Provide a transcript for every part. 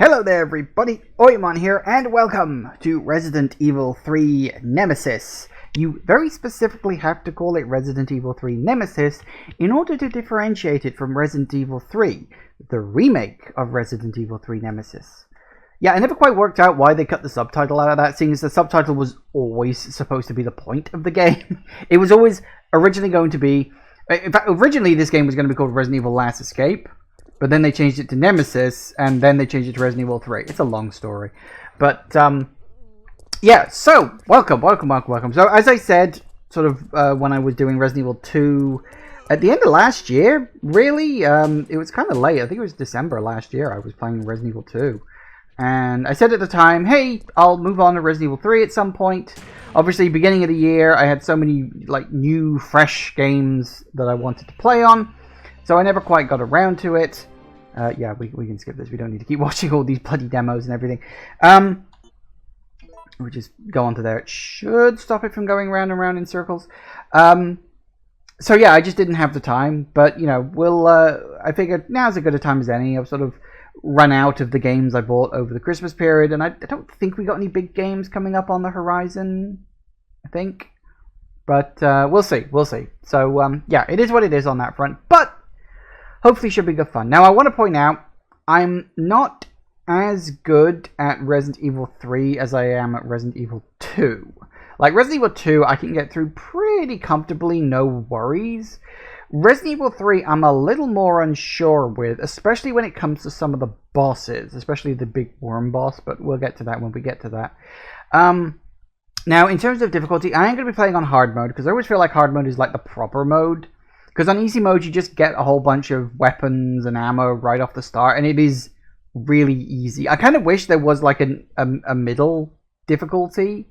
Hello there everybody, Oimon here, and welcome to Resident Evil 3 Nemesis. You very specifically have to call it Resident Evil 3 Nemesis in order to differentiate it from Resident Evil 3, the remake of Resident Evil 3 Nemesis. Yeah, I never quite worked out why they cut the subtitle out of that, seeing as the subtitle was always supposed to be the point of the game. It was always originally going to be... In fact, originally this game was going to be called Resident Evil Last Escape, but then they changed it to Nemesis, and then they changed it to Resident Evil 3. It's a long story. But, yeah, so, welcome. So, as I said, sort of, when I was doing Resident Evil 2, at the end of last year, really, it was kind of late. I think it was December last year I was playing Resident Evil 2. And I said at the time, hey, I'll move on to Resident Evil 3 at some point. Obviously, beginning of the year, I had so many, like, new, fresh games that I wanted to play on. So I never quite got around to it. Yeah, we can skip this. We don't need to keep watching all these bloody demos and everything. We just go on to there. It should stop it from going round and round in circles. So yeah, I just didn't have the time. But, you know, we'll... I figured now's as good a time as any. I've sort of run out of the games I bought over the Christmas period. And I don't think we got any big games coming up on the horizon, I think. But we'll see. So, yeah, it is what it is on that front. But... hopefully should be good fun. Now, I want to point out, I'm not as good at Resident Evil 3 as I am at Resident Evil 2. Like, Resident Evil 2, I can get through pretty comfortably, no worries. Resident Evil 3, I'm a little more unsure with, especially when it comes to some of the bosses, especially the big worm boss, but we'll get to that when we get to that. Now, in terms of difficulty, I am going to be playing on hard mode, because I always feel like hard mode is like the proper mode. Because on easy mode, you just get a whole bunch of weapons and ammo right off the start, and it is really easy. I kind of wish there was like a middle difficulty,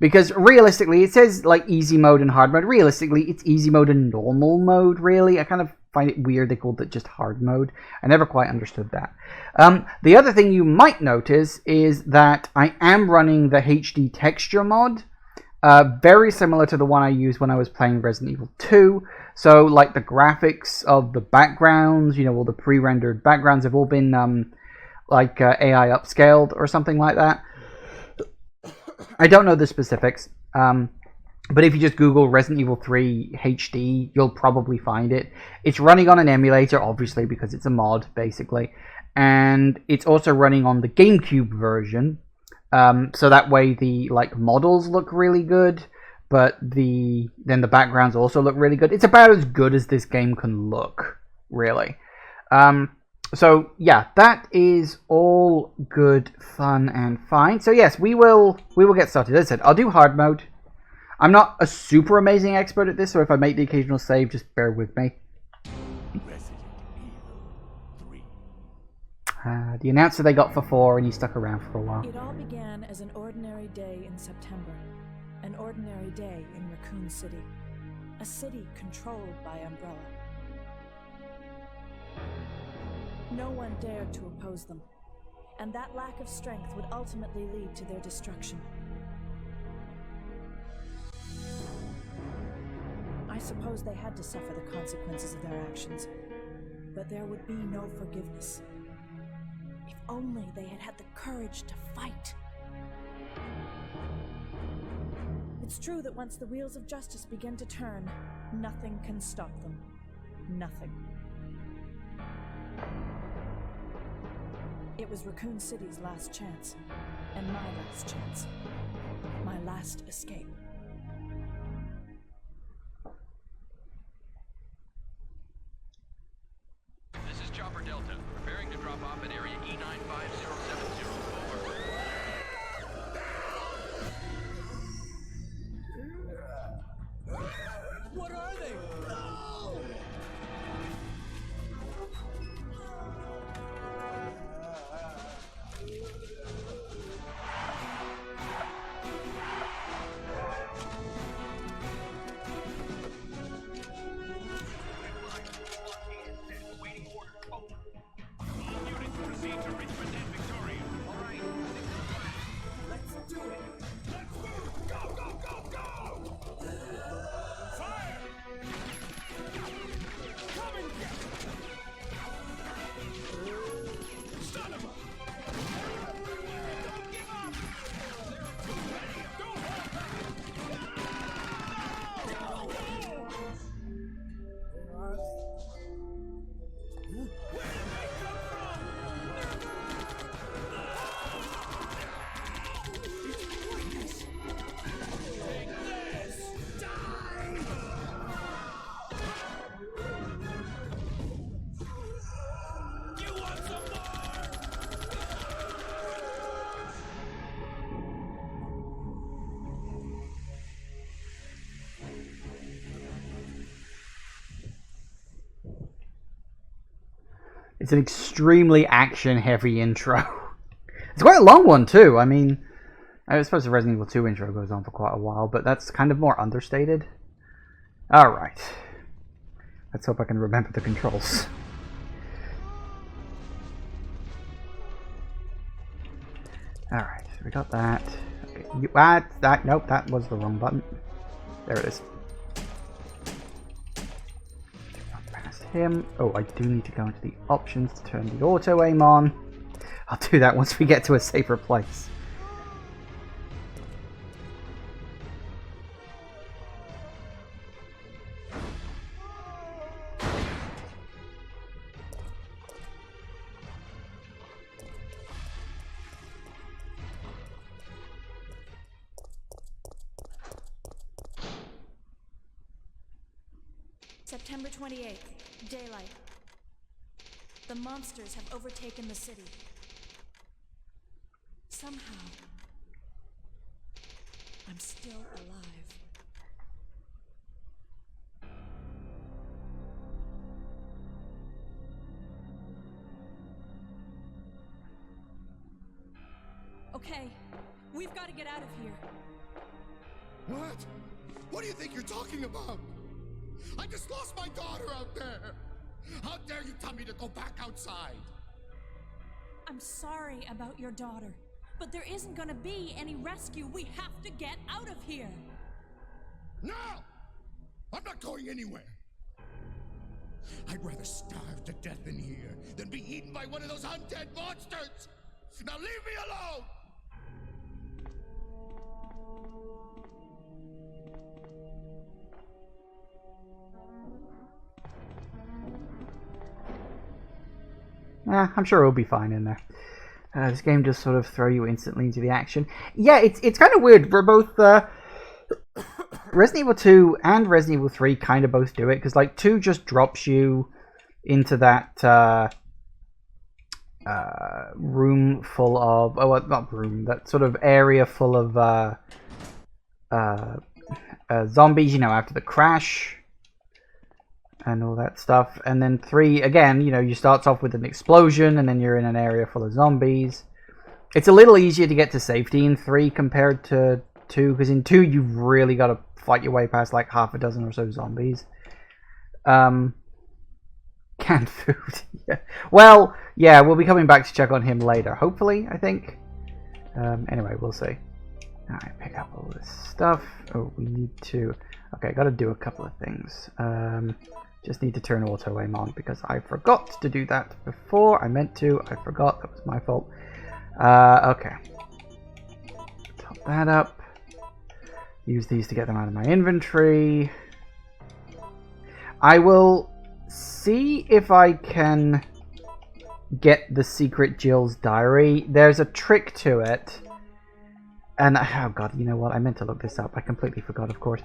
because realistically, it says like easy mode and hard mode. Realistically, it's easy mode and normal mode, really. I kind of find it weird they called it just hard mode. I never quite understood that. The other thing you might notice is that I am running the HD texture mod, very similar to the one I used when I was playing Resident Evil 2. So, like, the graphics of the backgrounds, you know, all the pre-rendered backgrounds have all been, AI upscaled or something like that. I don't know the specifics, but if you just Google Resident Evil 3 HD, you'll probably find it. It's running on an emulator, obviously, because it's a mod, basically. And it's also running on the GameCube version, so that way the, like, models look really good. But then the backgrounds also look really good. It's about as good as this game can look, really. So yeah, that is all good, fun, and fine. So yes, we will get started. As I said, I'll do hard mode. I'm not a super amazing expert at this, so if I make the occasional save, just bear with me. Resident Evil 3. The announcer they got for 4, and he stuck around for a while. It all began as an ordinary day in September. An ordinary day in Raccoon City, a city controlled by Umbrella. No one dared to oppose them, and that lack of strength would ultimately lead to their destruction. I suppose they had to suffer the consequences of their actions, but there would be no forgiveness. If only they had had the courage to fight. It's true that once the wheels of justice begin to turn, nothing can stop them. Nothing. It was Raccoon City's last chance, and my last chance. My last escape. This is Chopper Delta, preparing to drop off at area E95070. Over. What are they? No! Waiting order. Over. All units proceed to Richmond and Victoria. All right. Let's do it! Let's move! Go, go, go, go! Fire! Come and get it! Son of a... It's an extremely action-heavy intro. It's quite a long one, too. I mean, I suppose the Resident Evil 2 intro goes on for quite a while, but that's kind of more understated. Alright. Let's hope I can remember the controls. Alright, so we got that. Okay, nope, that was the wrong button. There it is. Past him. Oh, I do need to go into the options to turn the auto aim on. I'll do that once we get to a safer place. September 28th, daylight. The monsters have overtaken the city. Somehow, I'm still alive. Okay, we've got to get out of here. What? What do you think you're talking about? I just lost my daughter out there! How dare you tell me to go back outside? I'm sorry about your daughter, but there isn't gonna be any rescue. We have to get out of here. No! I'm not going anywhere. I'd rather starve to death in here than be eaten by one of those undead monsters! Now leave me alone! I'm sure it'll be fine in there. This game does sort of throw you instantly into the action. Yeah, it's kind of weird. For both Resident Evil 2 and Resident Evil 3 kind of both do it. Because, like, 2 just drops you into that room full of... Oh, well, not room. That sort of area full of zombies, you know, after the crash. And all that stuff. And then 3, again, you know, you start off with an explosion and then you're in an area full of zombies. It's a little easier to get to safety in 3 compared to 2, because in 2 you've really got to fight your way past like half a dozen or so zombies. Canned food. Yeah. Well, yeah, we'll be coming back to check on him later, hopefully, I think. Anyway, we'll see. Alright, pick up all this stuff. Oh, we need to... Okay, gotta do a couple of things. Just need to turn auto aim on because I forgot to do that before. I meant to. I forgot. That was my fault. Okay. Top that up. Use these to get them out of my inventory. I will see if I can get the secret Jill's diary. There's a trick to it. And, oh god, you know what? I meant to look this up. I completely forgot, of course.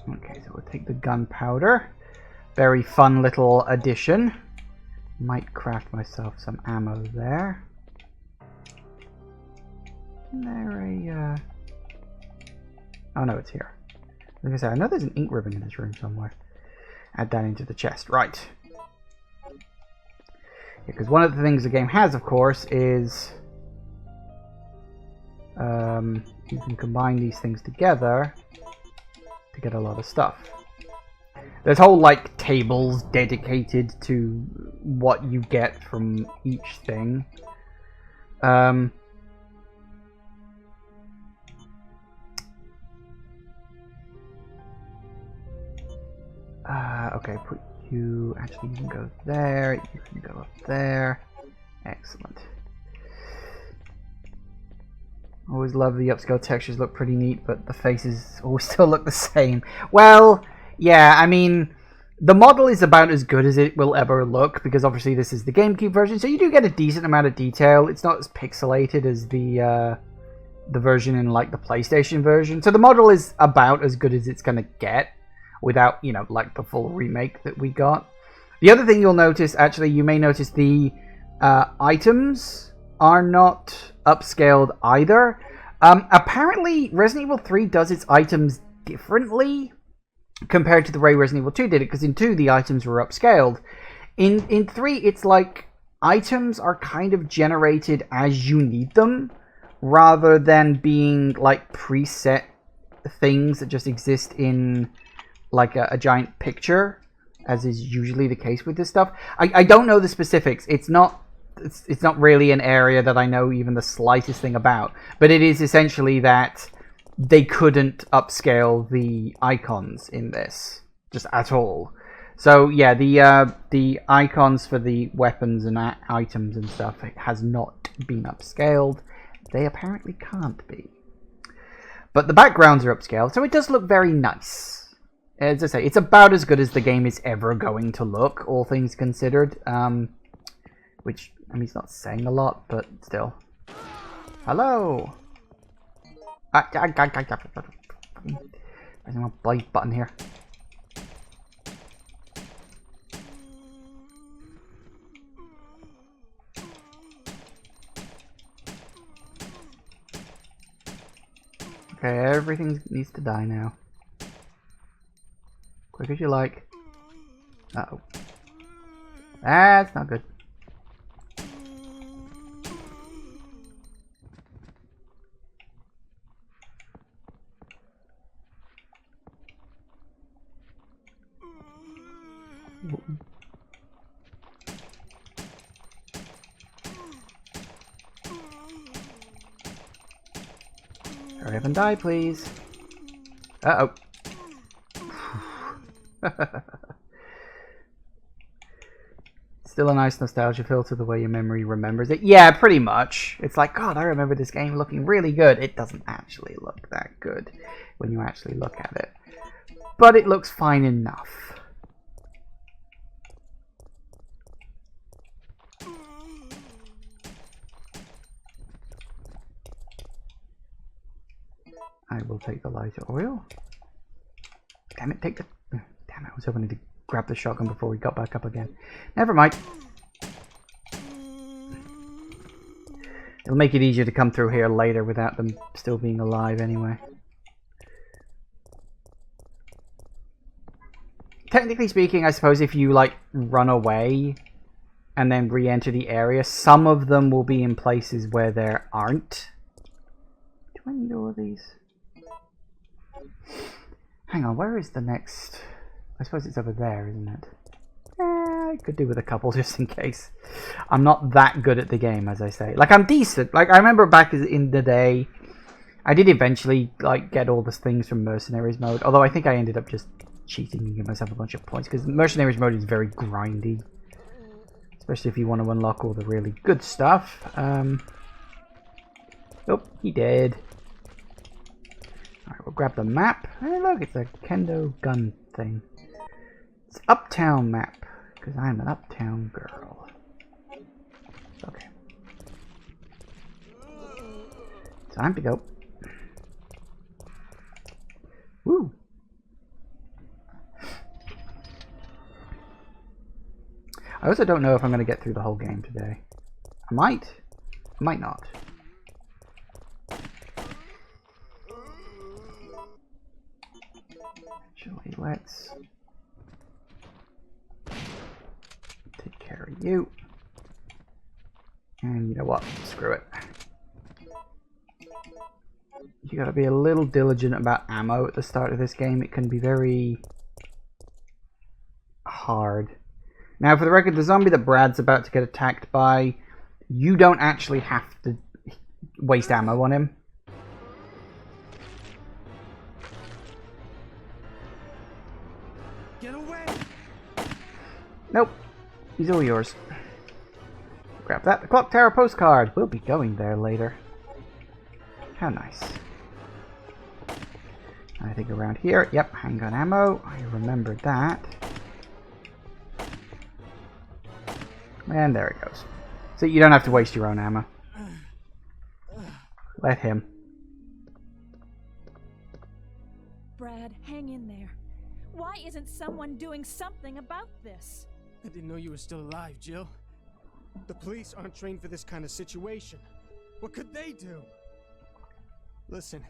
Okay, so we'll take the gunpowder. Very fun little addition. Might craft myself some ammo there. Isn't there a... Oh no, it's here. Like I said, I know there's an ink ribbon in this room somewhere. Add that into the chest. Right. Because one of the things the game has, of course, is... you can combine these things together to get a lot of stuff. There's whole like tables dedicated to what you get from each thing. Okay, put you... Actually, you can go there. You can go up there. Excellent. Always love the upscale textures, look pretty neat, but the faces always still look the same. Well, yeah, I mean, the model is about as good as it will ever look, because obviously this is the GameCube version, so you do get a decent amount of detail. It's not as pixelated as the version in, like, the PlayStation version. So the model is about as good as it's going to get, without, you know, like, the full remake that we got. The other thing you'll notice, actually, you may notice the items are not upscaled either. Apparently Resident Evil 3 does its items differently. compared to the way Resident Evil 2 did it, because in 2 the items were upscaled. In 3 it's like items are kind of generated as you need them, rather than being like preset things that just exist in like a giant picture, as is usually the case with this stuff. I don't know the specifics. It's not really an area that I know even the slightest thing about, but it is essentially that they couldn't upscale the icons in this just at all. So yeah, the icons for the weapons and items and stuff has not been upscaled. They apparently can't be. But the backgrounds are upscaled, so it does look very nice. As I say, it's about as good as the game is ever going to look, all things considered. Which, I mean, it's not saying a lot, but still. Hello! There's my blade button here. Okay, everything needs to die now. Quick as you like. Uh-oh. That's not good. Hurry up and die, please. Uh-oh. Still a nice nostalgia feel to the way your memory remembers it. Yeah, pretty much. It's like, God, I remember this game looking really good. It doesn't actually look that good when you actually look at it. But it looks fine enough. I will take the lighter oil. Damn it, take the... Damn it, I was hoping to grab the shotgun before we got back up again. Never mind. It'll make it easier to come through here later without them still being alive anyway. Technically speaking, I suppose if you, like, run away and then re-enter the area, some of them will be in places where there aren't. Do I need all of these? Hang on, where is the next... I suppose it's over there, isn't it? I could do with a couple just in case. I'm not that good at the game, as I say. Like, I'm decent. Like, I remember back in the day, I did eventually, like, get all the things from Mercenaries mode. Although I think I ended up just cheating and giving myself a bunch of points, because Mercenaries mode is very grindy. Especially if you want to unlock all the really good stuff. Oh, he did. Alright, we'll grab the map. Hey, look, it's a kendo gun thing. It's Uptown map, because I'm an Uptown girl. Okay. Time to go. Woo! I also don't know if I'm going to get through the whole game today. I might. I might not. Actually, let's take care of you. And you know what? Screw it. You gotta be a little diligent about ammo at the start of this game. It can be very hard. Now, for the record, the zombie that Brad's about to get attacked by, you don't actually have to waste ammo on him. Get away! Nope. He's all yours. Grab that. The Clock Tower postcard. We'll be going there later. How nice. I think around here. Yep, handgun ammo. I remembered that. And there it goes. So you don't have to waste your own ammo. Let him. Brad, hang in there. Why isn't someone doing something about this? I didn't know you were still alive, Jill. The police aren't trained for this kind of situation. What could they do? Listen,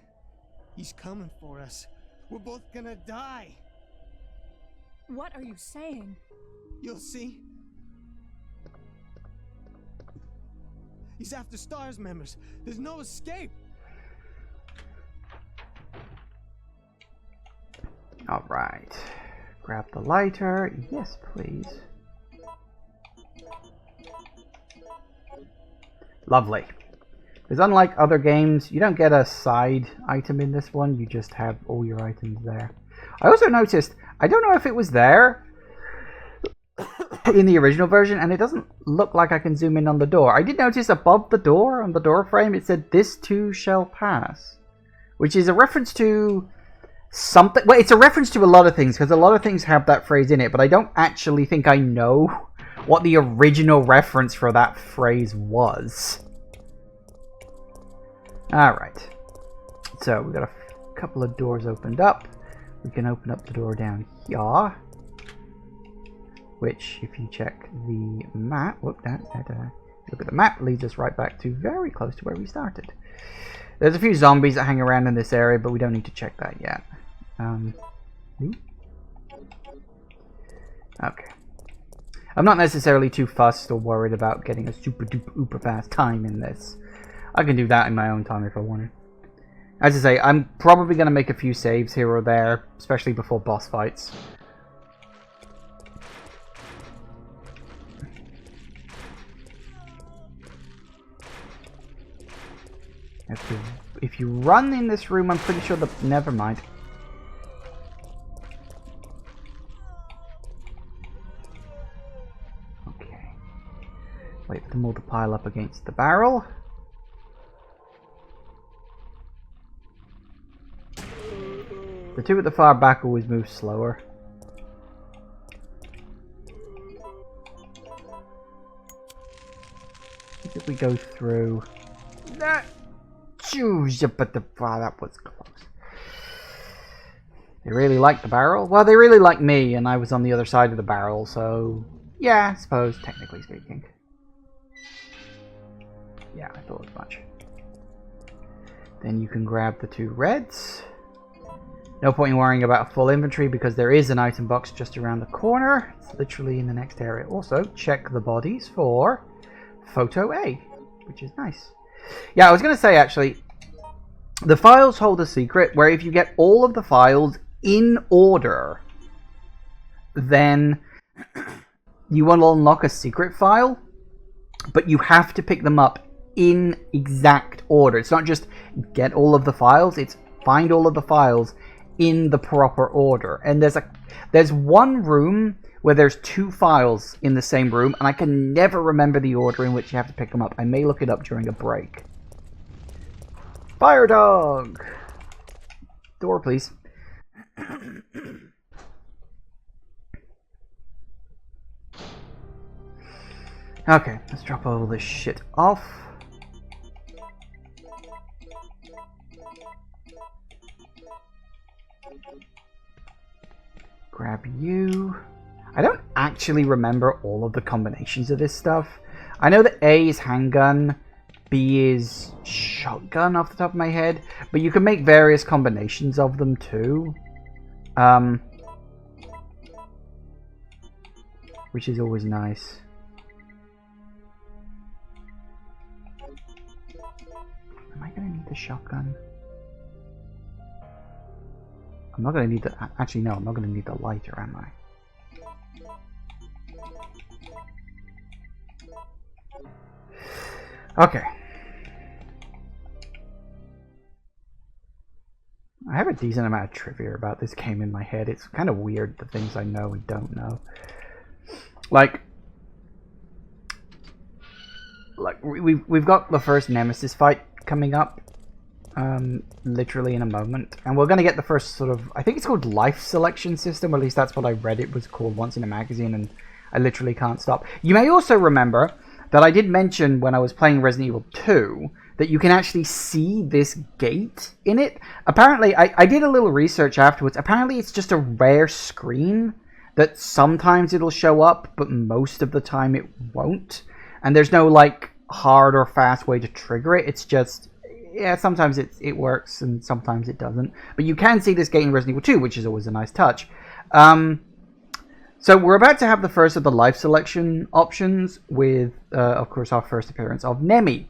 he's coming for us. We're both gonna die. What are you saying? You'll see. He's after S.T.A.R.S members. There's no escape. Alright. Grab the lighter. Yes, please. Lovely. Because unlike other games, you don't get a side item in this one. You just have all your items there. I also noticed, I don't know if it was there in the original version, and it doesn't look like I can zoom in on the door. I did notice above the door, on the door frame, it said, "This too shall pass." Which is a reference to something. Well, it's a reference to a lot of things, because a lot of things have that phrase in it, but I don't actually think I know what the original reference for that phrase was. Alright. So, we've got a couple of doors opened up. We can open up the door down here. Which, if you check the map... Whoop, look at the map, leads us right back to very close to where we started. There's a few zombies that hang around in this area, but we don't need to check that yet. Okay. I'm not necessarily too fussed or worried about getting a super duper uber fast time in this. I can do that in my own time if I wanted. As I say, I'm probably going to make a few saves here or there, especially before boss fights. If you run in this room, I'm pretty sure that... Never mind. Okay. Wait for them all to pile up against the barrel. The two at the far back always move slower. If we go through that... But that was close. They really like the barrel. Well, they really like me, and I was on the other side of the barrel, so yeah, I suppose, technically speaking. Yeah, I thought as much. Then you can grab the two reds. No point in worrying about a full inventory because there is an item box just around the corner. It's literally in the next area. Also, check the bodies for photo A, which is nice. Yeah, I was going to say, actually, the files hold a secret where if you get all of the files in order, then you will unlock a secret file, but you have to pick them up in exact order. It's not just get all of the files, it's find all of the files in the proper order. And there's one room where there's two files in the same room, and I can never remember the order in which you have to pick them up. I may look it up during a break. Fire dog! Door, please. Okay, let's drop all this shit off. Grab you. I don't actually remember all of the combinations of this stuff. I know that A is handgun, B is shotgun off the top of my head, but you can make various combinations of them too. Which is always nice. Am I going to need the shotgun? I'm not going to need the... Actually, no, I'm not going to need the lighter, am I? Okay. I have a decent amount of trivia about this game in my head. It's kind of weird, the things I know and don't know. Like we've got the first Nemesis fight coming up, literally in a moment. And we're going to get the first sort of... I think it's called life selection system, or at least that's what I read it was called once in a magazine, and I literally can't stop. You may also remember that I did mention when I was playing Resident Evil 2 that you can actually see this gate in it. Apparently, I did a little research afterwards. Apparently, it's just a rare screen that sometimes it'll show up, but most of the time it won't. And there's no, like, hard or fast way to trigger it. It's just, yeah, sometimes it works and sometimes it doesn't. But you can see this gate in Resident Evil 2, which is always a nice touch. So we're about to have the first of the life selection options with, of course, our first appearance of Nemi,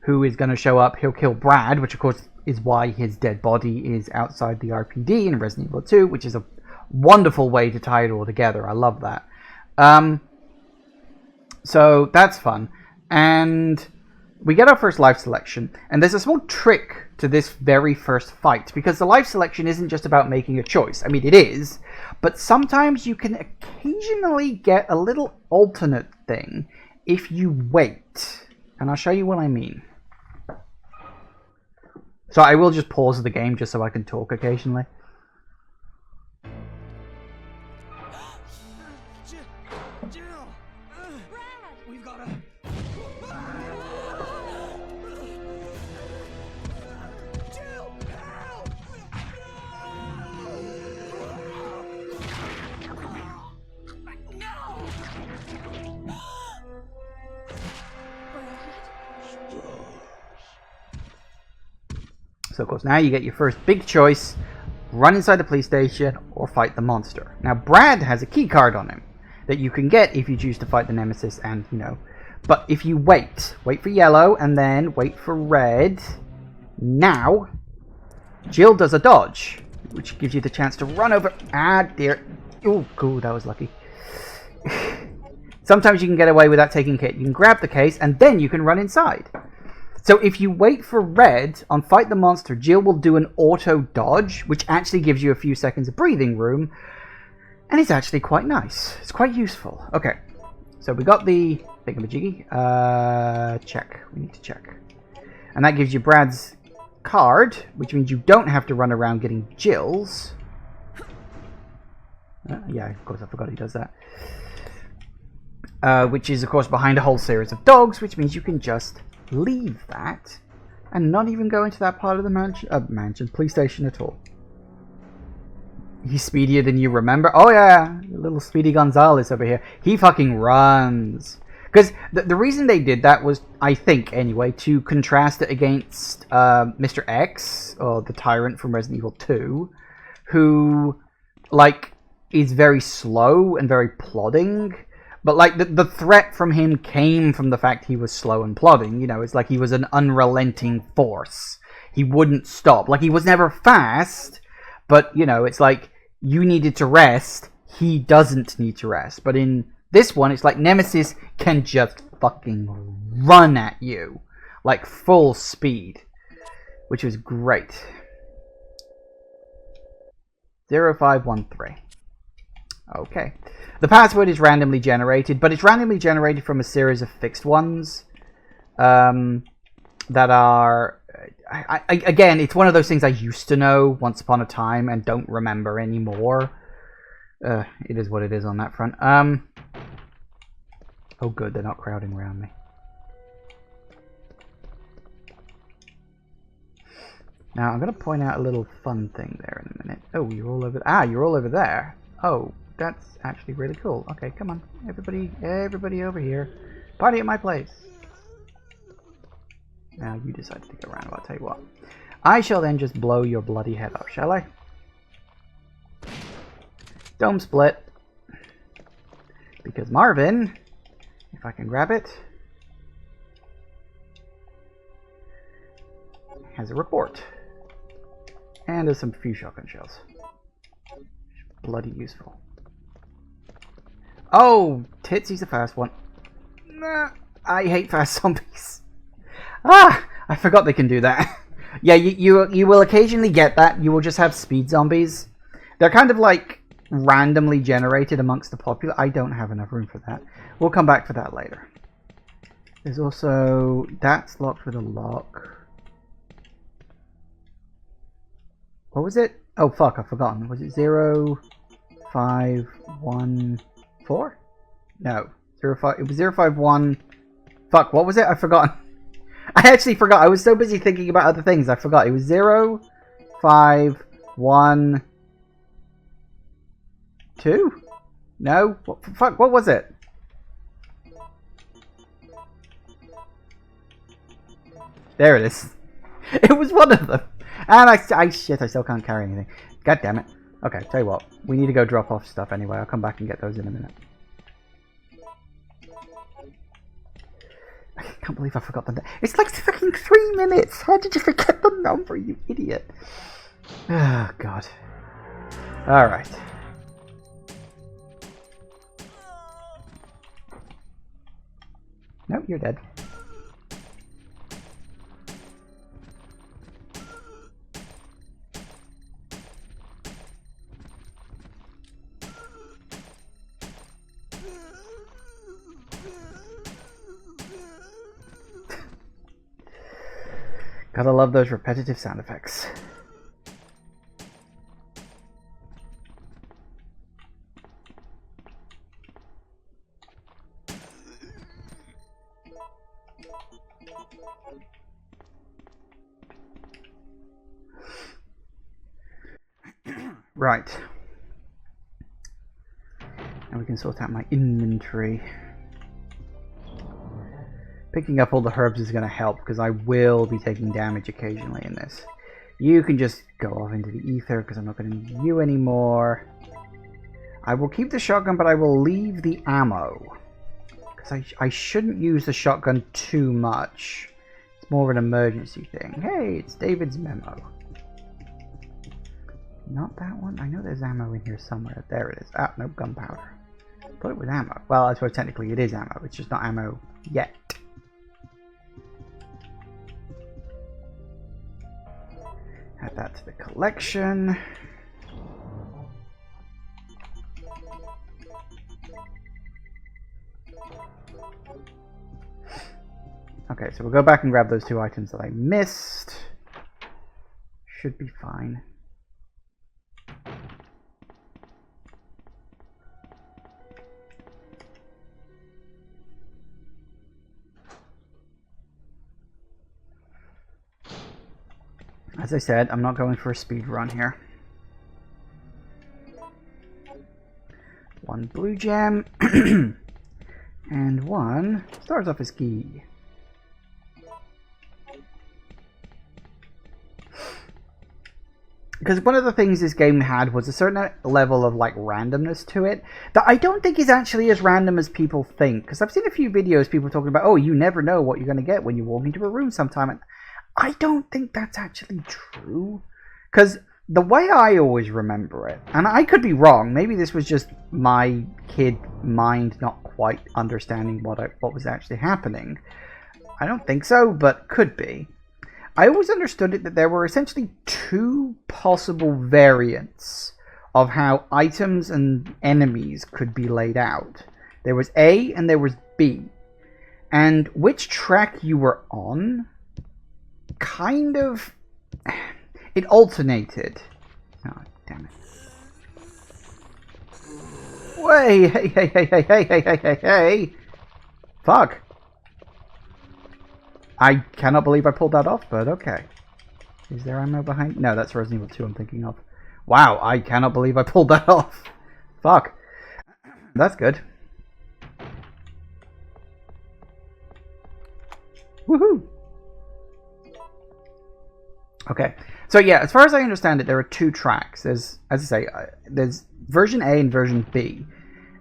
who is going to show up. He'll kill Brad, which of course is why his dead body is outside the RPD in Resident Evil 2, which is a wonderful way to tie it all together. I love that. So that's fun. And we get our first life selection, and there's a small trick to this very first fight, because the life selection isn't just about making a choice. I mean, it is, but sometimes you can occasionally get a little alternate thing if you wait. And I'll show you what I mean. So I will just pause the game just so I can talk occasionally. Jill! Brad! We've got to... Jill! Help! So of course now you get your first big choice: run inside the police station or fight the monster. Now Brad has a key card on him that you can get if you choose to fight the Nemesis, and but if you wait for yellow and then wait for red. Now Jill does a dodge, which gives you the chance to run over. Ah dear. Oh cool, that was lucky. Sometimes you can get away without taking a hit. You can grab the case and then you can run inside. So if you wait for red on Fight the Monster, Jill will do an auto dodge, which actually gives you a few seconds of breathing room. And it's actually quite nice. It's quite useful. Okay, so we got the thingamajiggy. Check. We need to check. And that gives you Brad's card, which means you don't have to run around getting Jill's. Yeah, of course, I forgot he does that. Which is, of course, behind a whole series of dogs, which means you can just leave that and not even go into that part of the police station at all. He's speedier than you remember. Oh yeah, little Speedy Gonzales over here. He fucking runs. Because the reason they did that was, I think anyway, to contrast it against Mr. X, or the Tyrant from Resident Evil 2, who is very slow and very plodding. But the threat from him came from the fact he was slow and plodding. It's like he was an unrelenting force. He wouldn't stop. He was never fast, but it's like you needed to rest. He doesn't need to rest. But in this one, it's like Nemesis can just fucking run at you, full speed, which was great. 0513. Okay. The password is randomly generated, but it's randomly generated from a series of fixed ones that are... again, it's one of those things I used to know once upon a time and don't remember anymore. It is what it is on that front. Oh good, they're not crowding around me. Now, I'm going to point out a little fun thing there in a minute. Oh, you're all over... you're all over there. Oh... That's actually really cool. Okay, come on. Everybody over here. Party at my place. Now you decided to go around. I'll tell you what. I shall then just blow your bloody head off, shall I? Dome split. Because Marvin, if I can grab it, has a report. And there's some few shotgun shells. Bloody useful. Oh, Titsy's the fast one. Nah, I hate fast zombies. I forgot they can do that. Yeah, you will occasionally get that. You will just have speed zombies. They're kind of randomly generated amongst the popular. I don't have enough room for that. We'll come back for that later. There's also... That's locked with a lock. What was it? Oh, fuck, I've forgotten. Was it 0514? No. 05... It was 051... Fuck, what was it? I've forgotten. I actually forgot. I was so busy thinking about other things, I forgot. It was 0512? No? Fuck, what was it? There it is. It was one of them. And I still can't carry anything. God damn it. Okay, tell you what. We need to go drop off stuff anyway. I'll come back and get those in a minute. I can't believe I forgot the... It's like fucking 3 minutes! How did you forget the number, you idiot? Oh, God. Alright. Nope, you're dead. Gotta love those repetitive sound effects. Right. Now we can sort out my inventory. Picking up all the herbs is going to help because I will be taking damage occasionally in this. You can just go off into the ether because I'm not going to need you anymore. I will keep the shotgun, but I will leave the ammo. Because I shouldn't use the shotgun too much. It's more of an emergency thing. Hey, it's David's memo. Not that one? I know there's ammo in here somewhere. There it is. Ah, no, gunpowder. Thought it was ammo. Well, I suppose technically it is ammo. It's just not ammo yet. Add that to the collection. Okay, so we'll go back and grab those 2 items that I missed. Should be fine. As I said, I'm not going for a speed run here. 1 blue gem and 1 Stars off his key. Because one of the things this game had was a certain level of like randomness to it that I don't think is actually as random as people think. Because I've seen a few videos people talking about, oh, you never know what you're going to get when you walk into a room sometime. And I don't think that's actually true. Because the way I always remember it, and I could be wrong, maybe this was just my kid mind not quite understanding what was actually happening. I don't think so, but could be. I always understood it that there were essentially 2 possible variants of how items and enemies could be laid out. There was A and there was B. And which track you were on kind of... it alternated. Oh, damn it. Wait, hey. Fuck. I cannot believe I pulled that off, but okay. Is there ammo behind? No, that's Resident Evil 2 I'm thinking of. Wow, I cannot believe I pulled that off. Fuck. That's good. Woohoo! Okay, so yeah, as far as I understand it, there are 2 tracks. There's, as I say, there's version A and version B.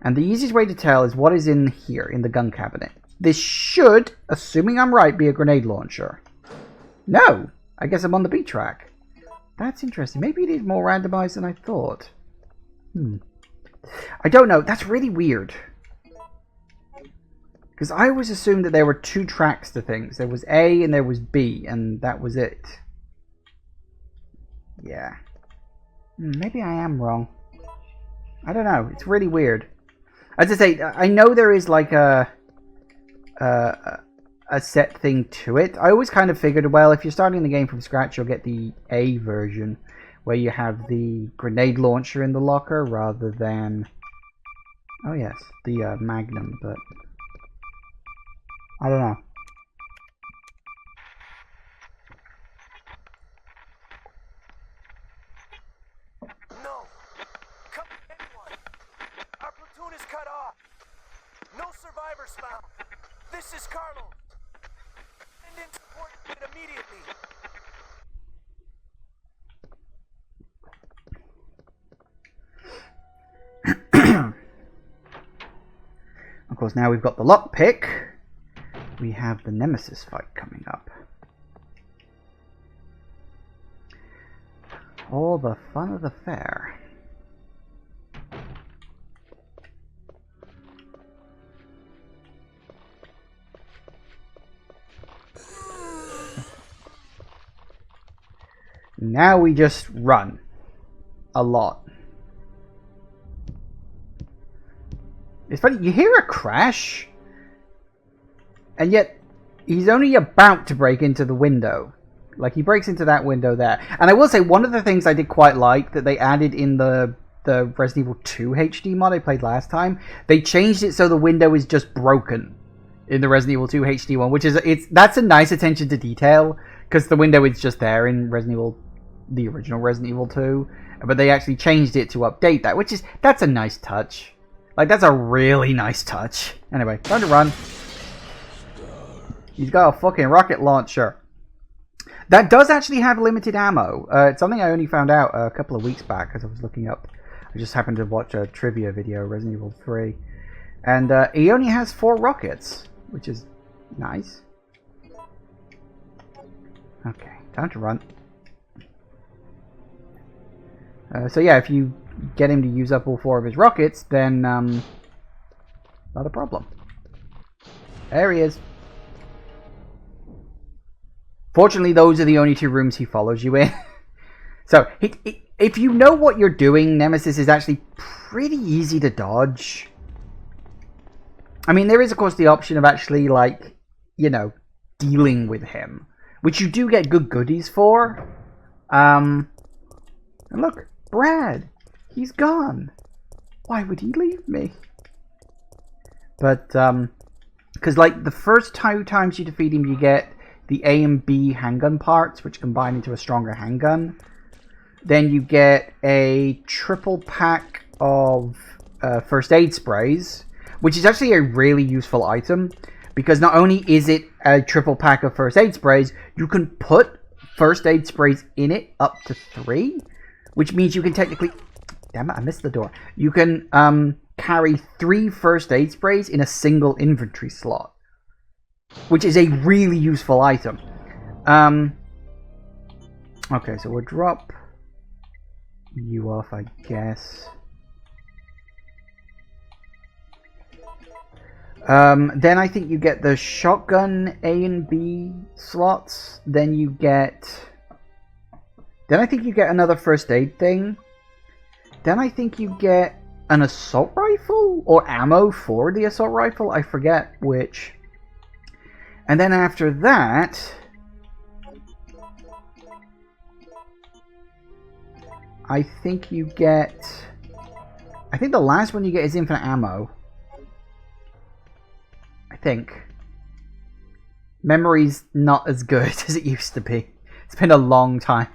And the easiest way to tell is what is in here, in the gun cabinet. This should, assuming I'm right, be a grenade launcher. No! I guess I'm on the B track. That's interesting. Maybe it is more randomized than I thought. I don't know. That's really weird. Because I always assumed that there were 2 tracks to things. There was A and there was B, and that was it. Yeah. Maybe I am wrong. I don't know. It's really weird. As I say, I know there is like a set thing to it. I always kind of figured, well, if you're starting the game from scratch, you'll get the A version, where you have the grenade launcher in the locker, rather than... oh yes, the Magnum, but... I don't know. No! Come anyone! Our platoon is cut off! No survivors found! This is Carlos! Send in support immediately! course, now we've got the lockpick, we have the Nemesis fight coming up. All the fun of the fair. Now we just run. A lot. It's funny, you hear a crash, and yet he's only about to break into the window. Like, he breaks into that window there. And I will say, one of the things I did quite like that they added in the Resident Evil 2 HD mod I played last time, they changed it so the window is just broken in the Resident Evil 2 HD one, which is, that's a nice attention to detail, because the window is just there in the original Resident Evil 2, but they actually changed it to update that, that's a nice touch. Like, that's a really nice touch. Anyway, time to run. He's got a fucking rocket launcher. That does actually have limited ammo. It's something I only found out a couple of weeks back as I was looking up. I just happened to watch a trivia video, Resident Evil 3. And he only has 4 rockets, which is nice. Okay, time to run. So yeah, if you get him to use up all 4 of his rockets, then not a problem. There he is. Fortunately, those are the only 2 rooms he follows you in. So, if you know what you're doing, Nemesis is actually pretty easy to dodge. I mean, there is, of course, the option of actually, like, you know, dealing with him, which you do get good goodies for. And look, Brad, he's gone. Why would he leave me? But, because, like, the first 2 times you defeat him, you get the A and B handgun parts, which combine into a stronger handgun. Then you get a triple pack of first aid sprays, which is actually a really useful item, because not only is it a triple pack of first aid sprays, you can put first aid sprays in it up to 3, which means you can technically... Damn it, I missed the door. You can carry 3 first aid sprays in a single inventory slot, which is a really useful item. Okay, so we'll drop you off, I guess. Then I think you get the shotgun A and B slots. Then you get... Then I think you get another first aid thing. Then I think you get an assault rifle? Or ammo for the assault rifle? I forget which. And then after that... I think you get... I think the last one you get is infinite ammo. I think. Memory's not as good as it used to be. It's been a long time.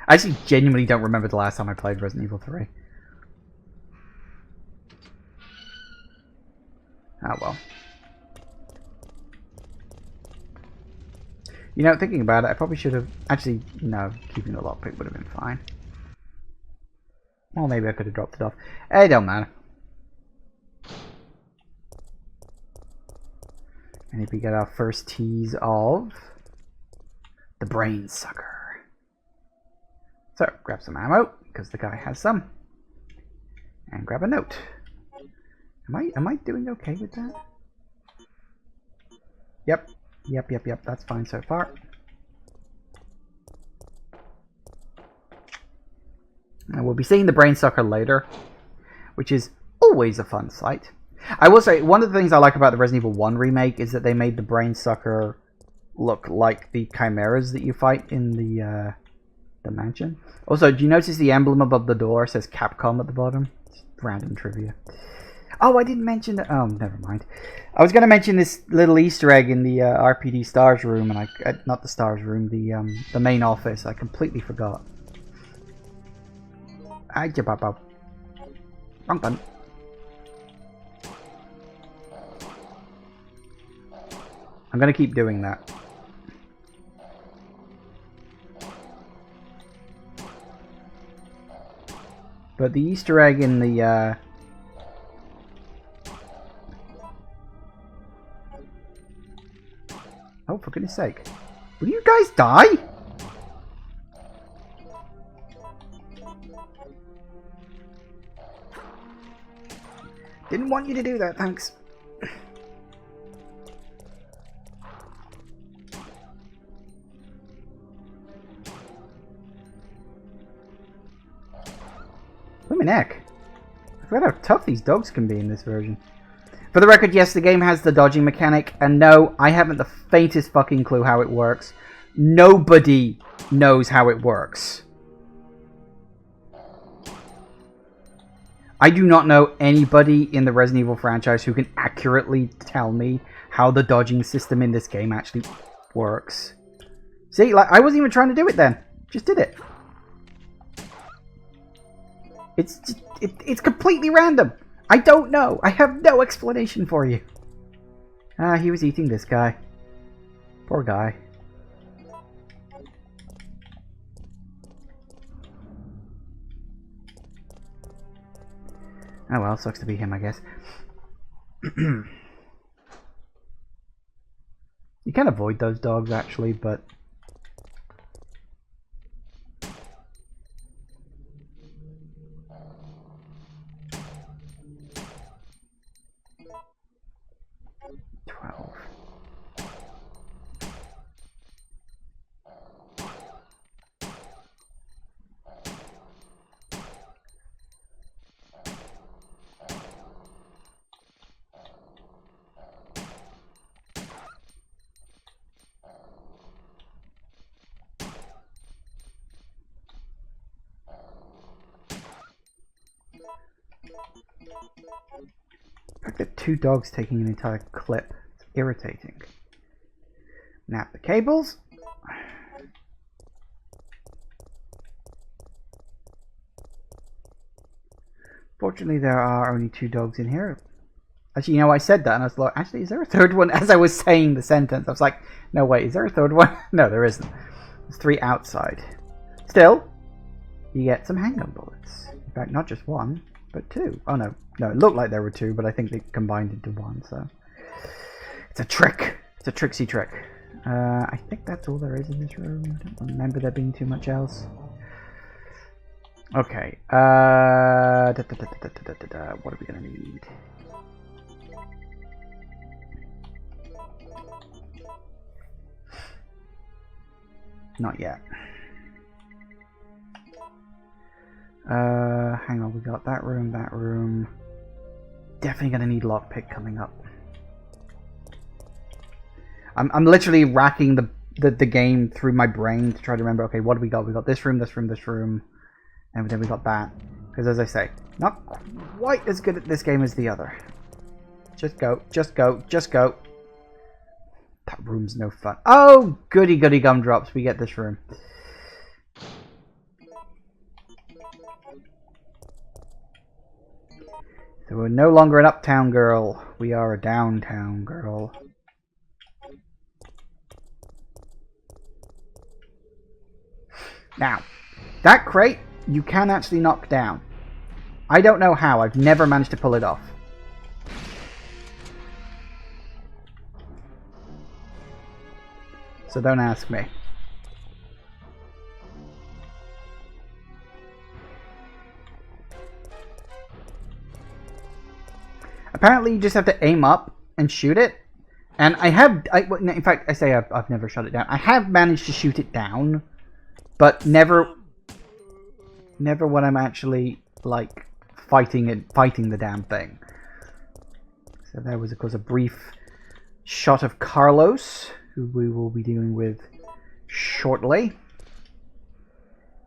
I actually genuinely don't remember the last time I played Resident Evil 3. Oh well. You know, thinking about it, I probably should have... Actually, no, keeping the lockpick would have been fine. Well, maybe I could have dropped it off. It don't matter. And if we get our first tease of the brain sucker. So, grab some ammo, because the guy has some. And grab a note. Am I doing okay with that? Yep. Yep. That's fine so far. And we'll be seeing the brain sucker later, which is always a fun sight. I will say, one of the things I like about the Resident Evil 1 remake is that they made the brain sucker look like the chimeras that you fight in the mansion. Also, do you notice the emblem above the door says Capcom at the bottom? It's random trivia. Oh, I didn't mention that. Oh, never mind. I was going to mention this little Easter egg in the RPD S.T.A.R.S room, and not the S.T.A.R.S room, the main office. I completely forgot. Wrong button. I'm going to keep doing that. But the Easter egg in the Oh, for goodness sake. Will you guys die? Didn't want you to do that, thanks. Blimmin' heck. I forgot how tough these dogs can be in this version. For the record, yes, the game has the dodging mechanic, and no, I haven't the faintest fucking clue how it works. Nobody knows how it works. I do not know anybody in the Resident Evil franchise who can accurately tell me how the dodging system in this game actually works. See, like, I wasn't even trying to do it then. Just did it. It's completely random. I don't know. I have no explanation for you. Ah, he was eating this guy. Poor guy. Oh well, sucks to be him, I guess. You can avoid those dogs, actually, but... The fact that 2 dogs taking an entire clip. It's irritating. Snap the cables. Fortunately, there are only 2 dogs in here. Actually, you know, I said that and I was like, actually, is there a 3rd one? As I was saying the sentence, I was like, no, wait, is there a 3rd one? No, there isn't. There's 3 outside. Still, you get some handgun bullets. In fact, not just 1, but 2. Oh, no. No, it looked like there were 2, but I think they combined into 1, so... It's a trick. It's a tricksy trick. I think that's all there is in this room. I don't remember there being too much else. Okay. What are we gonna need? Not yet. Hang on, we got that room. Definitely gonna need lockpick coming up. I'm literally racking the game through my brain to try to remember, okay, what do we got? We got this room, and then we got that. Because as I say, not quite as good at this game as the other. Just go, just go, just go. That room's no fun. Oh, goody goody gumdrops, we get this room. So we're no longer an uptown girl, we are a downtown girl. Now, that crate you can actually knock down. I don't know how, I've never managed to pull it off. So don't ask me. Apparently you just have to aim up and shoot it. And in fact, I say I've never shot it down. I have managed to shoot it down. But never when I'm actually, like, fighting the damn thing. So there was, of course, a brief shot of Carlos, who we will be dealing with shortly.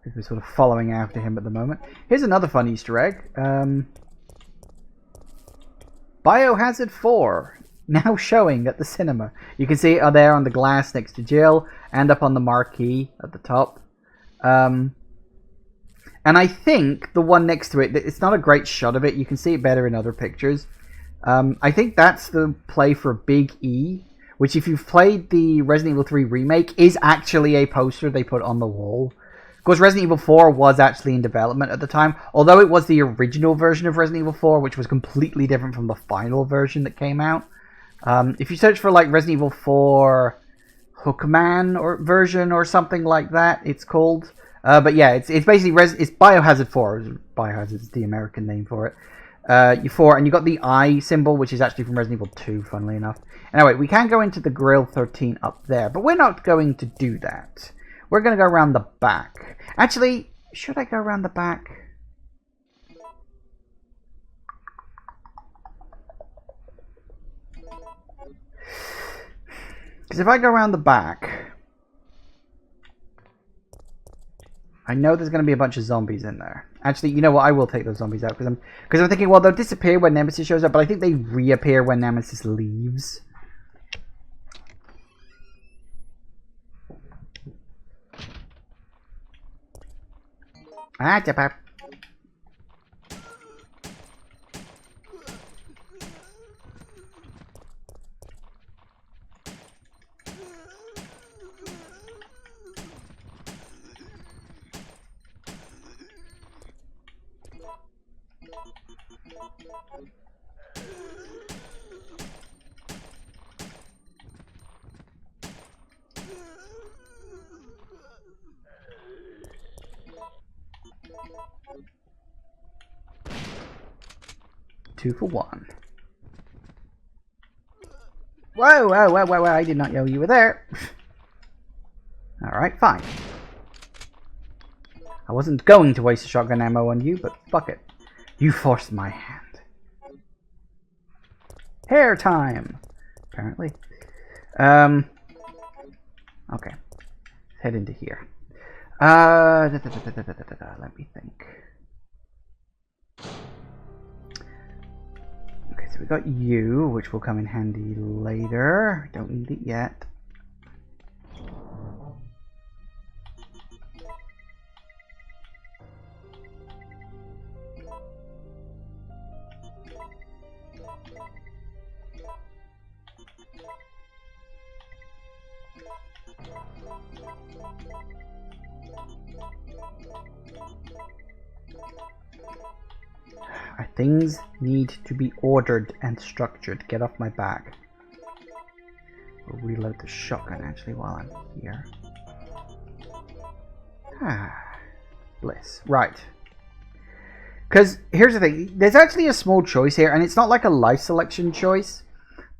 Because we're sort of following after him at the moment. Here's another fun Easter egg. Biohazard 4, now showing at the cinema. You can see it there on the glass next to Jill, and up on the marquee at the top. And I think the one next to it, it's not a great shot of it. You can see it better in other pictures. I think that's the play for Big E, which if you've played the Resident Evil 3 remake, is actually a poster they put on the wall. Of course, Resident Evil 4 was actually in development at the time, although it was the original version of Resident Evil 4, which was completely different from the final version that came out. If you search for, like, Resident Evil 4 Hookman or version or something like that. It's called. But yeah, it's basically it's Biohazard 4. Biohazard is the American name for it. You 4, and you got the eye symbol, which is actually from Resident Evil 2, funnily enough. Anyway, we can go into the Grill 13 up there, but we're not going to do that. We're going to go around the back. Actually, should I go around the back? Because if I go around the back, I know there's going to be a bunch of zombies in there. Actually, you know what? I will take those zombies out because I'm thinking, well, they'll disappear when Nemesis shows up, but I think they reappear when Nemesis leaves. Ah, Japan. Two for one. Whoa, whoa, whoa, whoa, whoa, I did not know you were there. Alright, fine. I wasn't going to waste shotgun ammo on you, but fuck it. You forced my hand. Hair time! Apparently. Okay. Let's head into here. Let me think. Okay, so we got you, which will come in handy later. Don't need it yet. Things need to be ordered and structured. Get off my back. We'll reload the shotgun actually while I'm here. Ah, bliss. Right. Because here's the thing. There's actually a small choice here, and it's not like a life selection choice,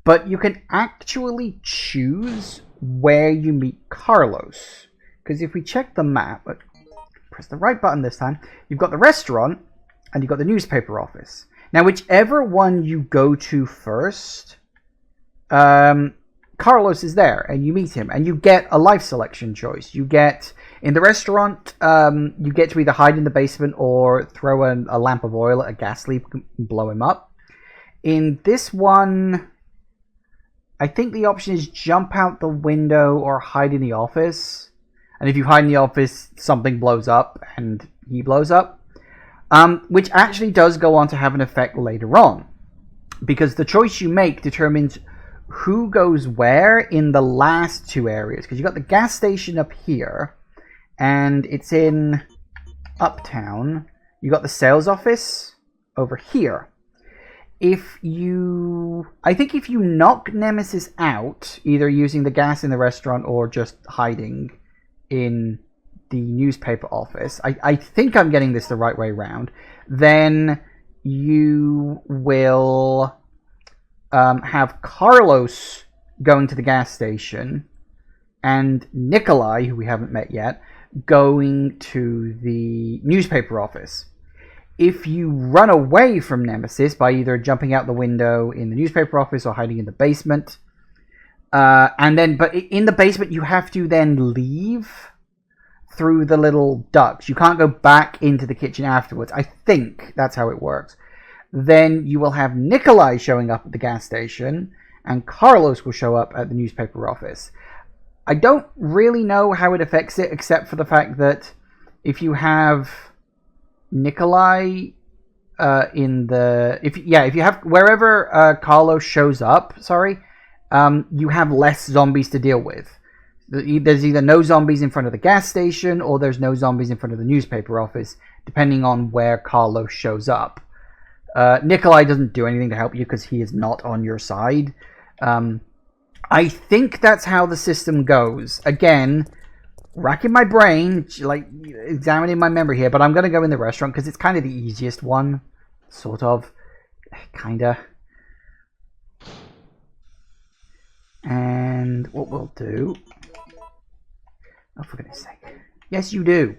but you can actually choose where you meet Carlos. Because if we check the map, press the right button this time, you've got the restaurant, and you've got the newspaper office. Now, whichever one you go to first, Carlos is there, and you meet him, and you get a life selection choice. You get, in the restaurant, you get to either hide in the basement or throw a lamp of oil at a gas leak and blow him up. In this one, I think the option is jump out the window or hide in the office. And if you hide in the office, something blows up, and he blows up. Which actually does go on to have an effect later on. Because the choice you make determines who goes where in the last two areas. Because you've got the gas station up here, and it's in Uptown. You got the sales office over here. I think if you knock Nemesis out, either using the gas in the restaurant or just hiding in the newspaper office, I think I'm getting this the right way around, then you will have Carlos going to the gas station and Nikolai, who we haven't met yet, going to the newspaper office. If you run away from Nemesis by either jumping out the window in the newspaper office or hiding in the basement, but in the basement you have to then leave through the little ducts. You can't go back into the kitchen afterwards. I think that's how it works. Then you will have Nikolai showing up at the gas station, and Carlos will show up at the newspaper office. I don't really know how it affects it, except for the fact that if you have Nikolai if you have wherever Carlos shows up, you have less zombies to deal with. There's either no zombies in front of the gas station or there's no zombies in front of the newspaper office, depending on where Carlos shows up. Nikolai doesn't do anything to help you because he is not on your side. I think that's how the system goes. Again, racking my brain, like examining my memory here, but I'm going to go in the restaurant because it's kind of the easiest one. Sort of. Kinda. And what we'll do... Oh, for goodness sake. Yes, you do.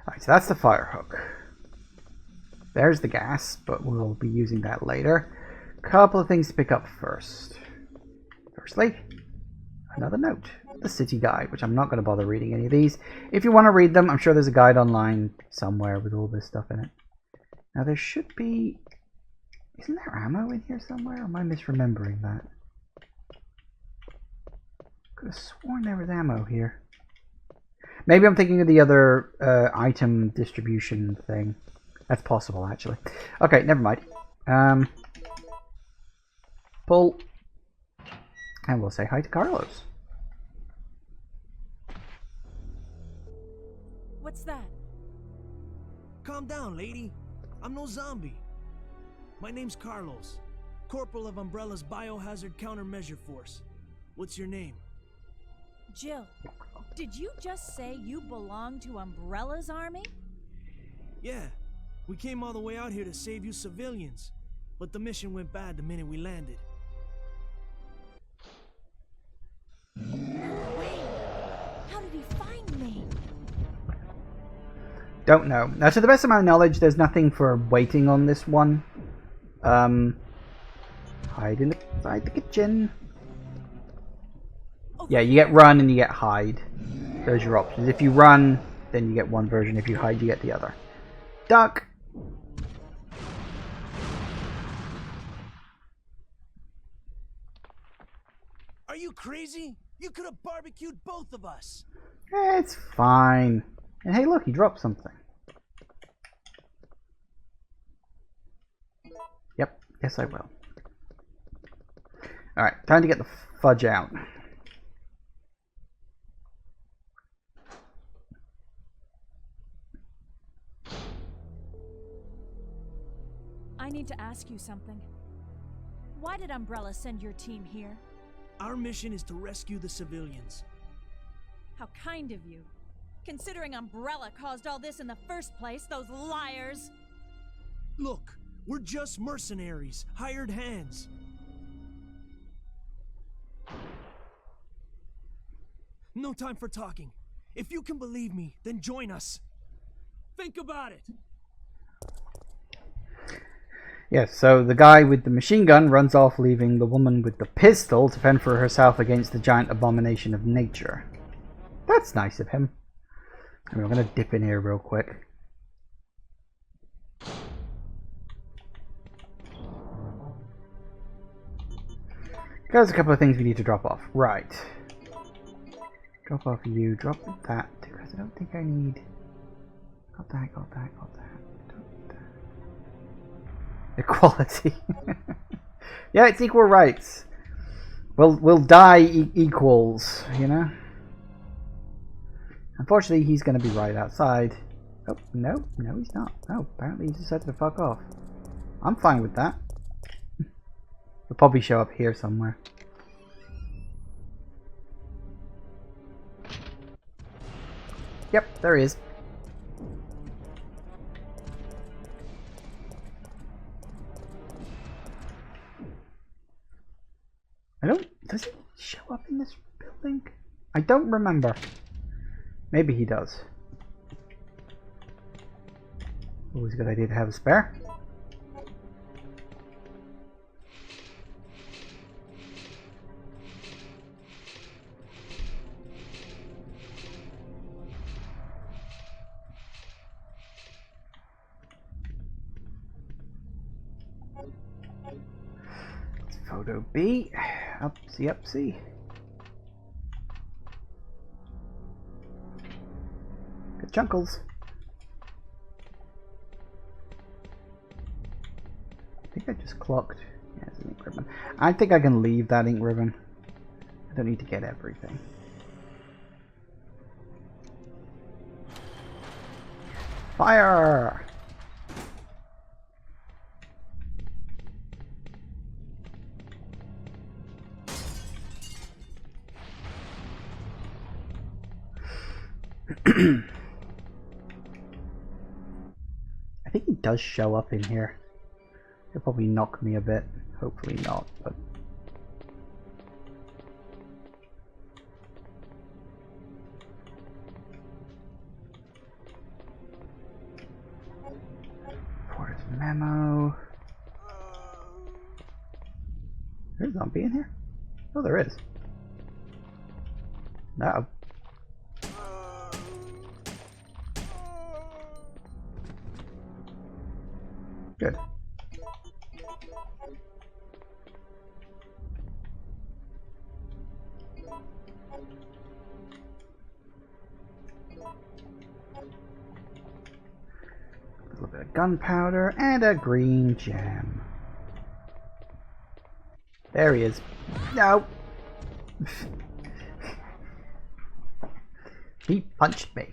Alright, so that's the fire hook. There's the gas, but we'll be using that later. Couple of things to pick up first. Firstly, another note. The city guide, which I'm not going to bother reading any of these. If you want to read them, I'm sure there's a guide online somewhere with all this stuff in it. Now there should be... Isn't there ammo in here somewhere? Or am I misremembering that? Could have sworn there was ammo here. Maybe I'm thinking of the other item distribution thing. That's possible, actually. Okay, never mind. Pull. And we'll say hi to Carlos. What's that? Calm down, lady. I'm no zombie. My name's Carlos, Corporal of Umbrella's Biohazard Countermeasure Force. What's your name? Jill, did you just say you belong to Umbrella's army? Yeah, we came all the way out here to save you civilians, but the mission went bad the minute we landed. Wait, how did he find me? Don't know. Now, to the best of my knowledge, there's nothing for waiting on this one. Hide inside the kitchen. Yeah, you get run and you get hide. There's your options. If you run, then you get one version. If you hide, you get the other. Duck! Are you crazy? You could have barbecued both of us. It's fine. And hey, look, he dropped something. Yep, yes I will. Alright, time to get the fudge out. I need to ask you something. Why did Umbrella send your team here? Our mission is to rescue the civilians. How kind of you. Considering Umbrella caused all this in the first place, those liars! Look, we're just mercenaries, hired hands. No time for talking. If you can believe me, then join us. Think about it. Yes, so the guy with the machine gun runs off, leaving the woman with the pistol to fend for herself against the giant abomination of nature. That's nice of him. I mean, I'm going to dip in here real quick. There's a couple of things we need to drop off. Right. Drop off you, drop that, because I don't think I need... Got that, got that, got that. Equality. Yeah, it's equal rights. We'll die equals, you know? Unfortunately, he's going to be right outside. Oh, no, no he's not. Oh, apparently he decided to fuck off. I'm fine with that. He'll probably show up here somewhere. Yep, there he is. Does he show up in this building? I don't remember. Maybe he does. Always a good idea to have a spare. Photo B. Upsy, upsy. Good chunkles. I think I just clocked. Yeah, it's an ink ribbon. I think I can leave that ink ribbon. I don't need to get everything. Fire! I think he does show up in here. He'll probably knock me a bit. Hopefully not, but... Where's Memo? There's a zombie in here? Oh, there is. No. Good. A little bit of gunpowder and a green gem. There he is. No! He punched me.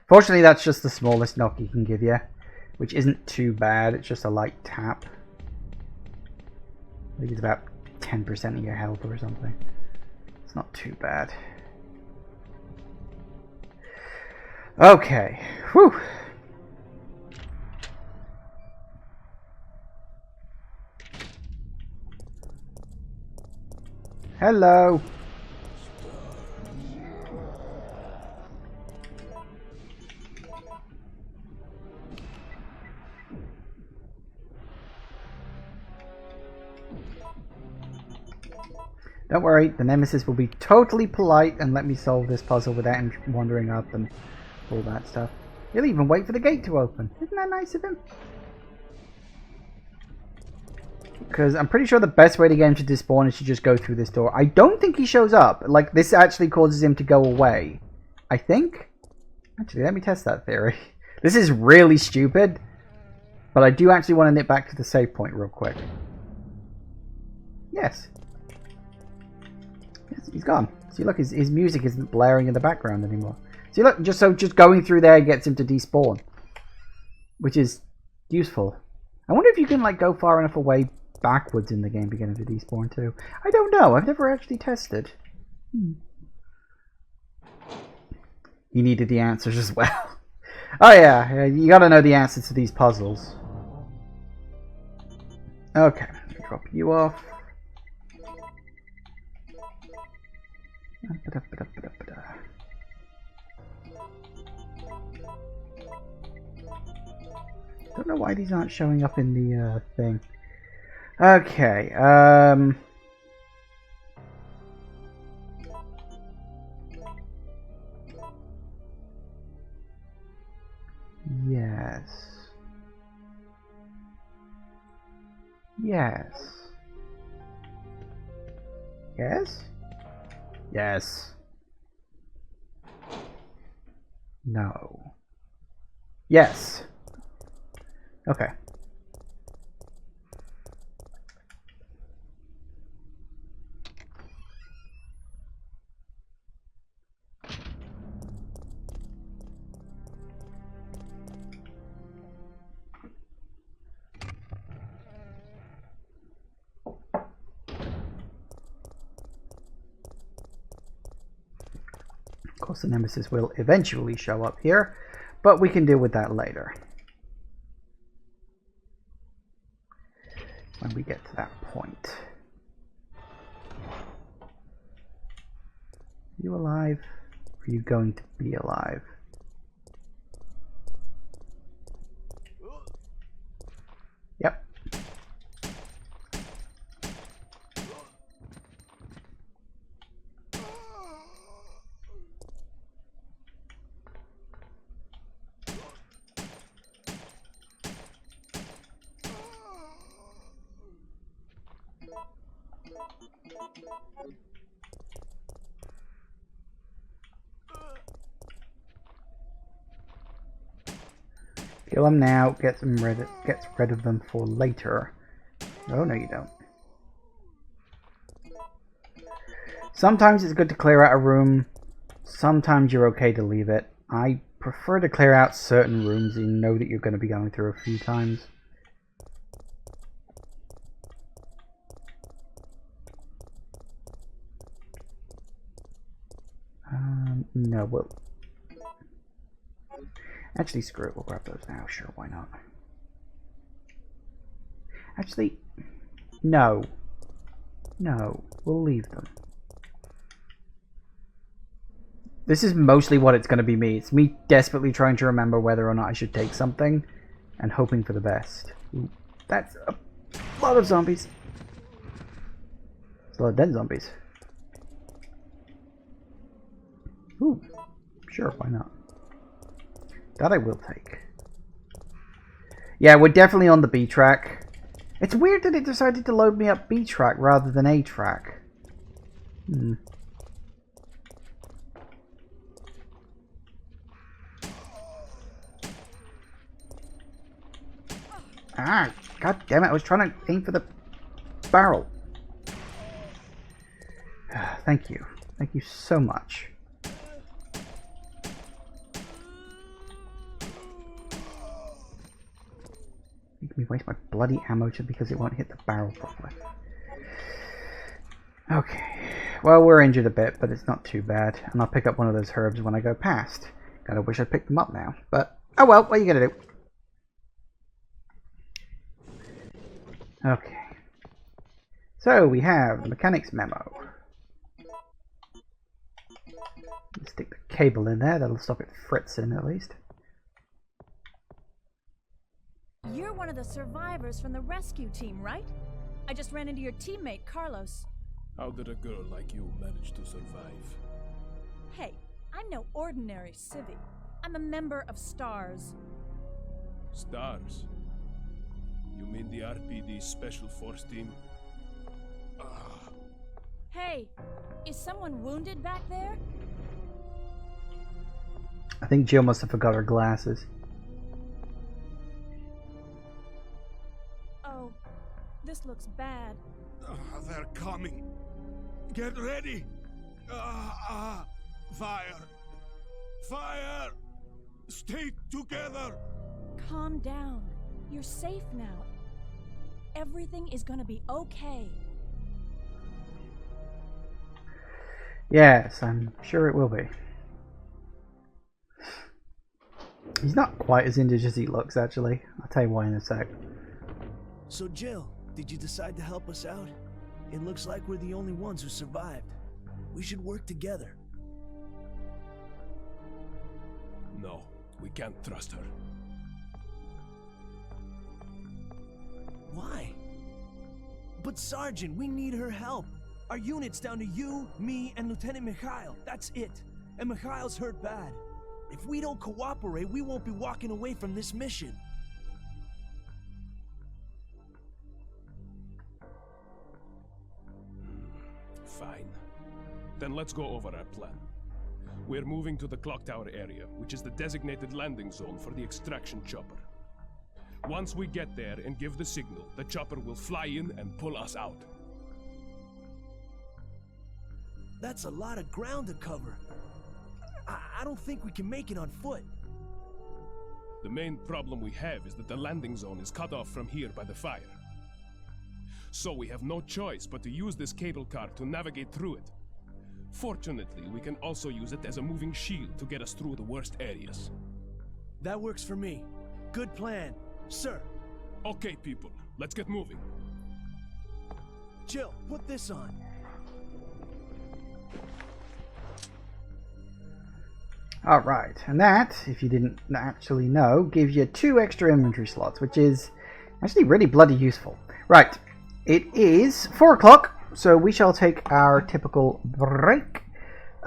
Fortunately, that's just the smallest knock he can give you, which isn't too bad. It's just a light tap. I think it's about 10% of your health or something. It's not too bad. Okay. Whew. Hello. Don't worry, the Nemesis will be totally polite and let me solve this puzzle without him wandering up and all that stuff. He'll even wait for the gate to open. Isn't that nice of him? Because I'm pretty sure the best way to get him to despawn is to just go through this door. I don't think he shows up. Like, this actually causes him to go away. I think? Actually, let me test that theory. This is really stupid. But I do actually want to nip back to the save point real quick. Yes. Yes, he's gone. See, look, his music isn't blaring in the background anymore. See, look, just going through there gets him to despawn. Which is useful. I wonder if you can, like, go far enough away backwards in the game to get him to despawn too. I don't know. I've never actually tested. You needed the answers as well. Oh yeah, you gotta know the answers to these puzzles. Okay, drop you off. Don't know why these aren't showing up in the thing. Okay, yes. Yes. Yes? Yes. No. Yes. Okay. Of course, the Nemesis will eventually show up here, but we can deal with that later. When we get to that point. Are you alive? Or are you going to be alive? Yep. Kill them now, gets rid of them for later. Oh, no you don't. Sometimes it's good to clear out a room. Sometimes you're okay to leave it. I prefer to clear out certain rooms you know that you're going to be going through a few times. No, we'll... Actually, screw it. We'll grab those now. Sure, why not? Actually, no. No, we'll leave them. This is mostly what it's going to be me. It's me desperately trying to remember whether or not I should take something and hoping for the best. Ooh, that's a lot of zombies. It's a lot of dead zombies. Ooh, sure, why not? That I will take. Yeah, we're definitely on the B track. It's weird that it decided to load me up B track rather than A track. Ah, god damn it, I was trying to aim for the barrel. Thank you. Thank you so much. Make me waste my bloody ammo just because it won't hit the barrel properly. Okay. Well, we're injured a bit, but it's not too bad. And I'll pick up one of those herbs when I go past. Kinda wish I'd picked them up now. But, oh well, what are you gonna do? Okay. So, we have the mechanic's memo. Let's stick the cable in there. That'll stop it fritzing at least. You're one of the survivors from the rescue team, right? I just ran into your teammate, Carlos. How did a girl like you manage to survive? Hey, I'm no ordinary civvy. I'm a member of S.T.A.R.S. S.T.A.R.S? You mean the RPD Special Force Team? Hey, is someone wounded back there? I think Jill must have forgot her glasses. Oh, this looks bad. They're coming. Get ready. Fire. Fire. Stay together. Calm down. You're safe now. Everything is gonna be okay. Yes, I'm sure it will be. He's not quite as injured as he looks, actually. I'll tell you why in a sec. So, Jill, did you decide to help us out? It looks like we're the only ones who survived. We should work together. No, we can't trust her. Why? But Sergeant, we need her help. Our unit's down to you, me, and Lieutenant Mikhail. That's it. And Mikhail's hurt bad. If we don't cooperate, we won't be walking away from this mission. Fine. Then let's go over our plan. We're moving to the clock tower area, which is the designated landing zone for the extraction chopper. Once we get there and give the signal, the chopper will fly in and pull us out. That's a lot of ground to cover. I don't think we can make it on foot. The main problem we have is that the landing zone is cut off from here by the fire. So we have no choice but to use this cable car to navigate through it. Fortunately, we can also use it as a moving shield to get us through the worst areas. That works for me. Good plan, sir. Okay, people, let's get moving. Jill, put this on. Alright, and that, if you didn't actually know, gives you 2 extra inventory slots, which is actually really bloody useful. Right, it is 4 o'clock, so we shall take our typical break.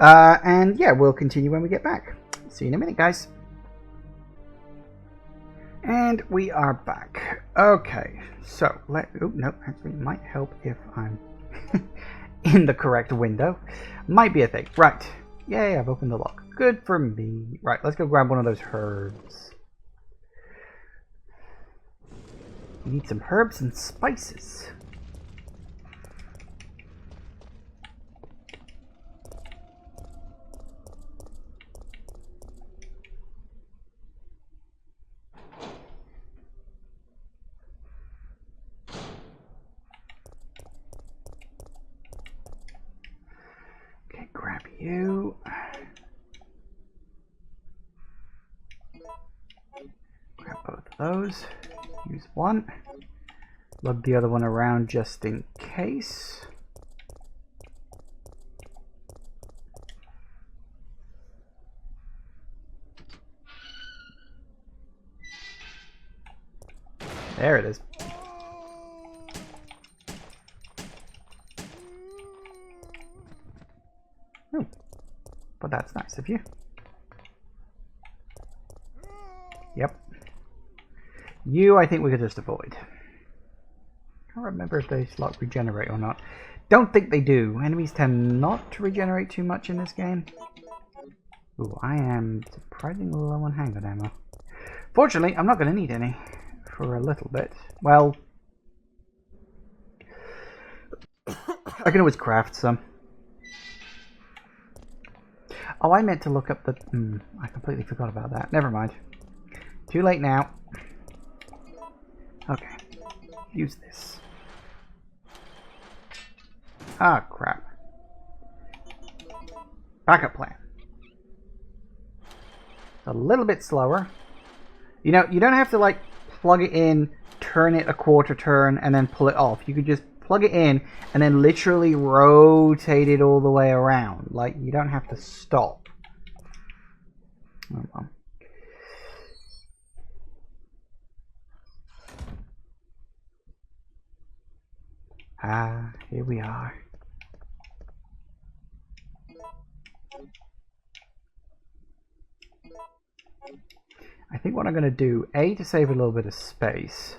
And yeah, we'll continue when we get back. See you in a minute, guys. And we are back. Okay, so oh no, actually it might help if I'm in the correct window. Might be a thing. Right. Yay, I've opened the lock. Good for me. Right, let's go grab one of those herbs. We need some herbs and spices. Okay, grab you. those. Use one. Lug the other one around just in case. There it is. Oh, but that's nice of you. Yep. You, I think we could just avoid. I can't remember if they slot regenerate or not. Don't think they do. Enemies tend not to regenerate too much in this game. Ooh, I am surprisingly low on handgun ammo. Fortunately, I'm not going to need any for a little bit. Well, I can always craft some. Oh, I meant to look up the... I completely forgot about that. Never mind. Too late now. Okay. Use this. Ah, crap. Backup plan. A little bit slower. You know, you don't have to, like, plug it in, turn it a quarter turn, and then pull it off. You could just plug it in, and then literally rotate it all the way around. Like, you don't have to stop. Oh, well. Ah, here we are. I think what I'm going to do, A, to save a little bit of space,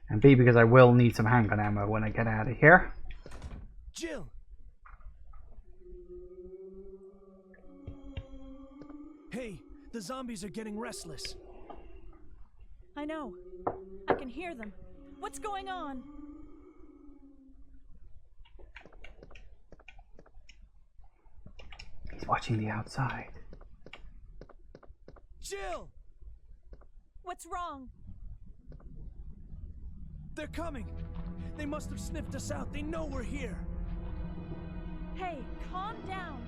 and B, because I will need some handgun ammo when I get out of here. Jill! Hey, the zombies are getting restless. I know. I can hear them. What's going on? He's watching the outside. Jill! What's wrong? They're coming! They must have sniffed us out. They know we're here. Hey, calm down.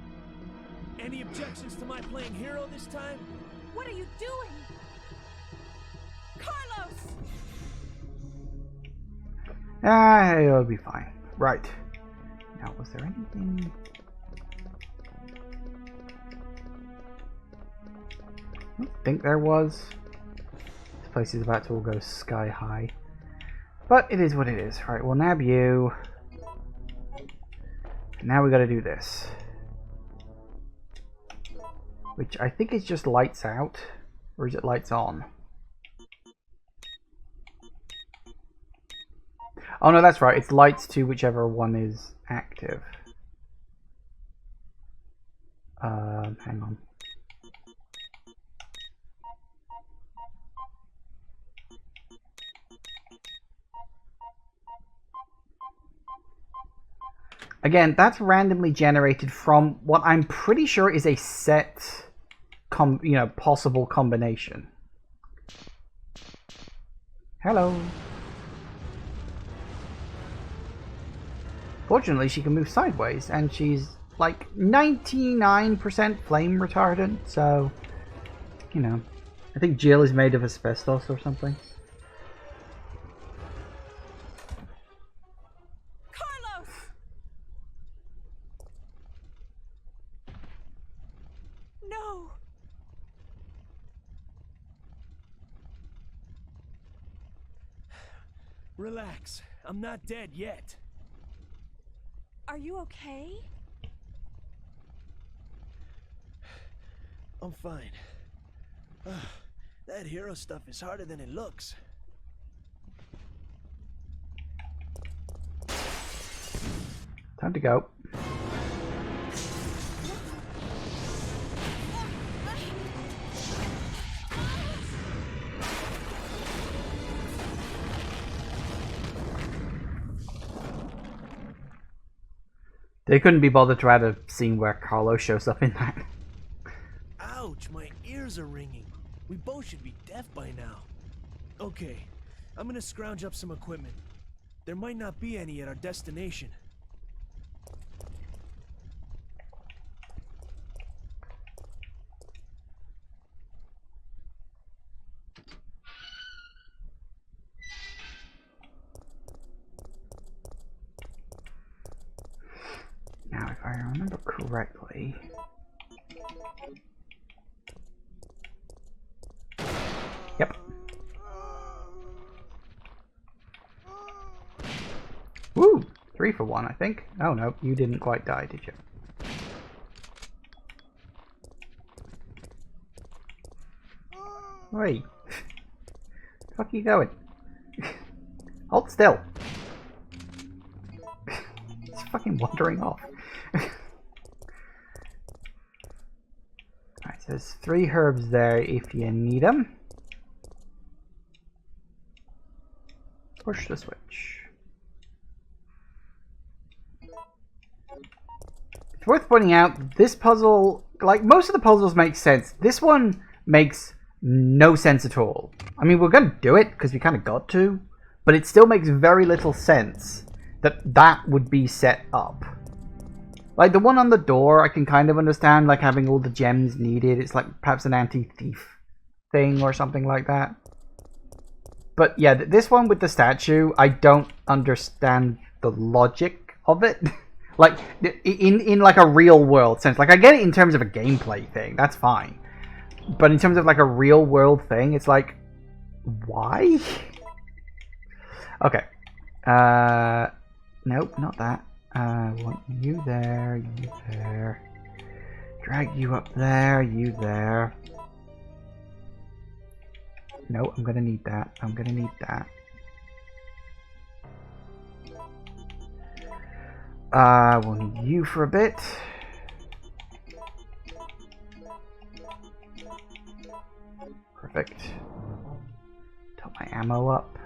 Any objections to my playing hero this time? What are you doing? Carlos! Ah, it'll be fine. Right. Now, was there anything... I don't think there was. This place is about to all go sky high. But it is what it is. Right, we'll nab you. And now we gotta do this. Which I think is just lights out. Or is it lights on? Oh no, that's right. It's lights to whichever one is active. Hang on. Again, that's randomly generated from what I'm pretty sure is a set, possible combination. Hello. Fortunately, she can move sideways, and she's like 99% flame retardant, so, you know. I think Jill is made of asbestos or something. Carlos! No! Relax. I'm not dead yet. Are you okay? I'm fine. That hero stuff is harder than it looks. Time to go. They couldn't be bothered to add a scene where Carlos shows up in that. Ouch, my ears are ringing. We both should be deaf by now. Okay, I'm gonna scrounge up some equipment. There might not be any at our destination. correctly. Yep. Woo! 3 for 1, I think. Oh no, you didn't quite die, did you? Wait. Where the fuck are you going? Hold still. It's fucking wandering off. Alright, so there's 3 herbs there if you need them. Push the switch. It's worth pointing out, this puzzle, like most of the puzzles make sense. This one makes no sense at all. I mean, we're going to do it because we kind of got to, but it still makes very little sense that that would be set up. Like the one on the door, I can kind of understand, like having all the gems needed. It's like perhaps an anti-thief thing or something like that. But yeah, this one with the statue, I don't understand the logic of it. Like, in like a real world sense. Like, I get it in terms of a gameplay thing, that's fine. But in terms of like a real world thing, it's like, why? Okay. Nope, not that. Want you there, you there. Drag you up there, you there. No, I'm gonna need that. I'm gonna need that. We'll need you for a bit. Perfect. Top my ammo up.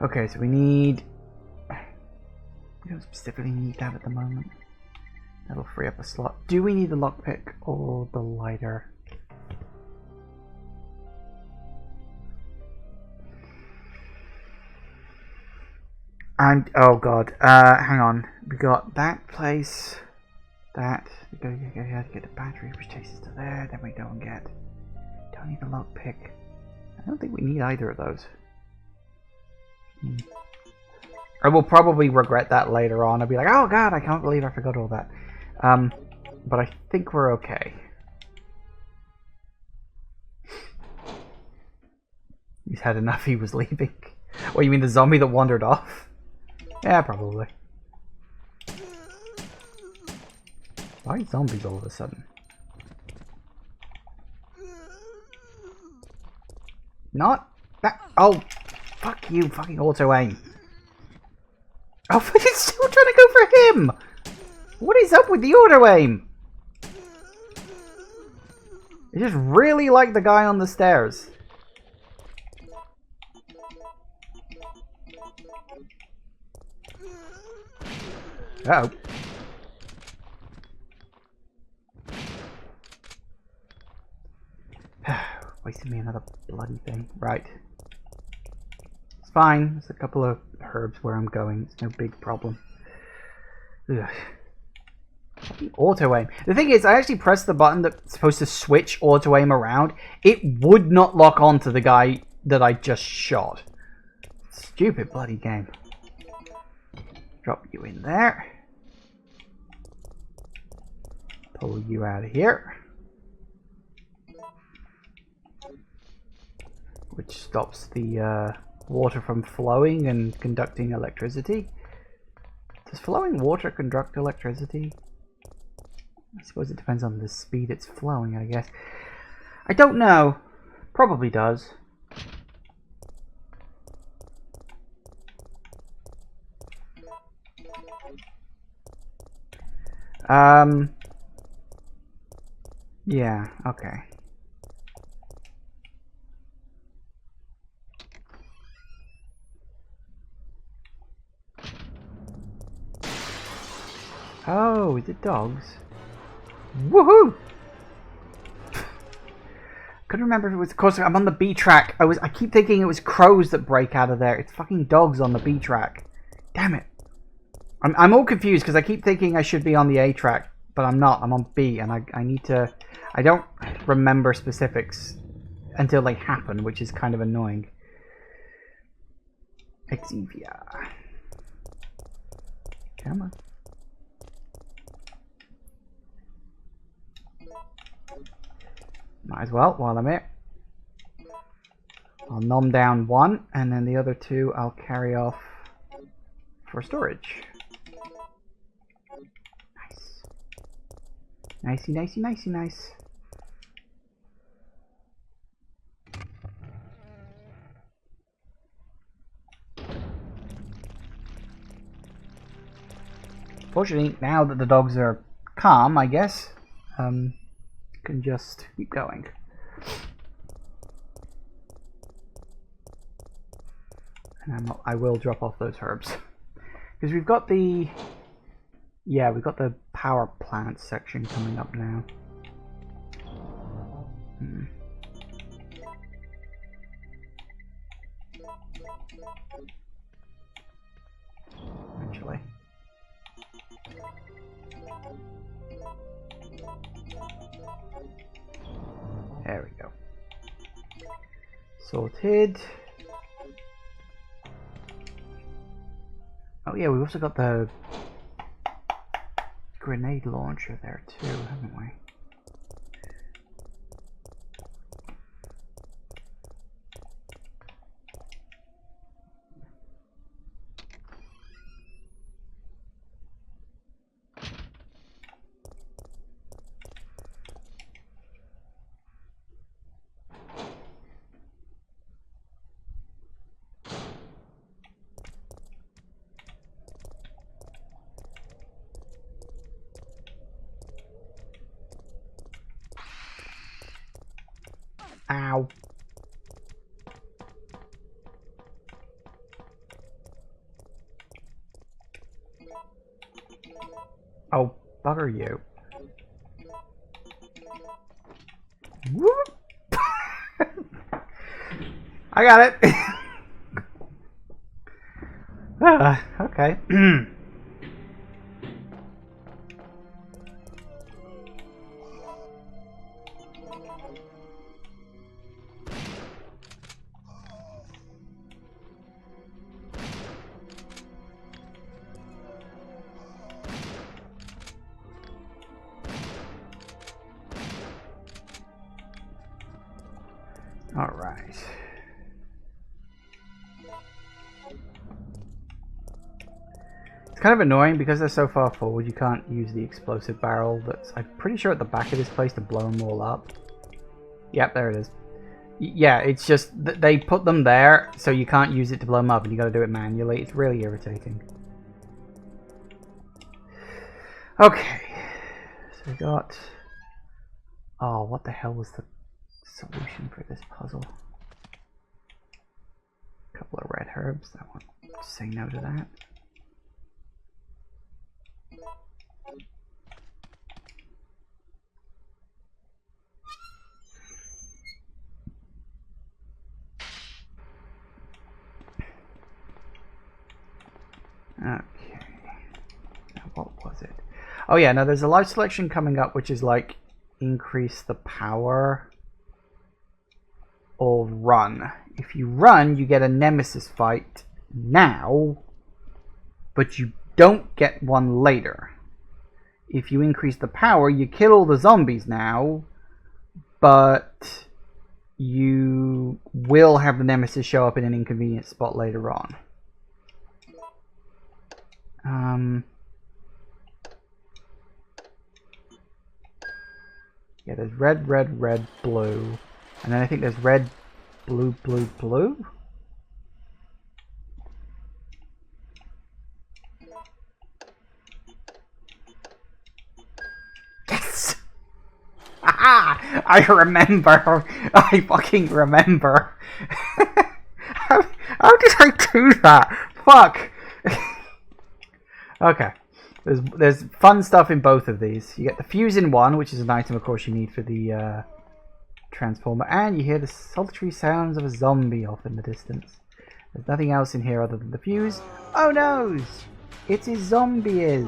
Okay, so we need... We don't specifically need that at the moment. That'll free up a slot. Do we need the lockpick or the lighter? And oh god, hang on. We got that place, that. We go get the battery, which takes us to there. Then we go and get. Don't need the lockpick. I don't think we need either of those. I will probably regret that later on. I'll be like, oh god, I can't believe I forgot all that. But I think we're okay. He's had enough. He was leaving. What, you mean the zombie that wandered off? Yeah, probably. Why zombies all of a sudden? Not that. Oh, fuck you, fucking auto aim. Oh, but it's still trying to go for him. What is up with the auto aim? I just really like the guy on the stairs. Uh-oh. Wasted me another bloody thing. Right. It's fine. There's a couple of herbs where I'm going. It's no big problem. Ugh. Auto aim. The thing is, I actually pressed the button that's supposed to switch auto aim around. It would not lock on to the guy that I just shot. Stupid bloody game. Drop you in there. Pull you out of here. Which stops the water from flowing and conducting electricity. Does flowing water conduct electricity? I suppose it depends on the speed it's flowing, I guess. I don't know. Probably does. Yeah, okay. Oh, is it dogs? Woohoo! Couldn't remember if it was. Of course, I'm on the B track. I keep thinking it was crows that break out of there. It's fucking dogs on the B track. Damn it! I'm all confused because I keep thinking I should be on the A track, but I'm not. I'm on B, and I need to. I don't remember specifics until they happen, which is kind of annoying. Exivia. Come on. Might as well while I'm here. I'll nom down one, and then the other two I'll carry off for storage. Nice. Nicey, nicey, nicey, nice. Fortunately, now that the dogs are calm, I guess, can just keep going. And I will drop off those herbs. Because we've got the... Yeah, we've got the power plant section coming up now. Eventually. There we go. Sorted. Oh yeah, we've also got the grenade launcher there too, haven't we? Ow. Oh, bugger you. Whoop. I got it. Okay. All right. It's kind of annoying because they're so far forward. You can't use the explosive barrel that's, I'm pretty sure, at the back of this place to blow them all up. Yep, there it is. Yeah, it's just they put them there so you can't use it to blow them up, and you got to do it manually. It's really irritating. Okay, so we got. Oh, what the hell was the solution for this puzzle? A couple of red herbs. I won't say no to that. Okay. Now what was it? Oh yeah, now there's a life selection coming up which is like increase the power or run. If you run, you get a Nemesis fight now, but you don't get one later. If you increase the power, you kill all the zombies now, but you will have the Nemesis show up in an inconvenient spot later on. Yeah, there's red, red, red, blue. And then I think there's red, blue, blue, blue. Yes! Aha! I remember. I fucking remember. How did I do that? Fuck. Okay. There's fun stuff in both of these. You get the fuse in one, which is an item, of course, you need for the transformer, and you hear the sultry sounds of a zombie off in the distance. There's nothing else in here other than the fuse. Oh no! It's a zombie.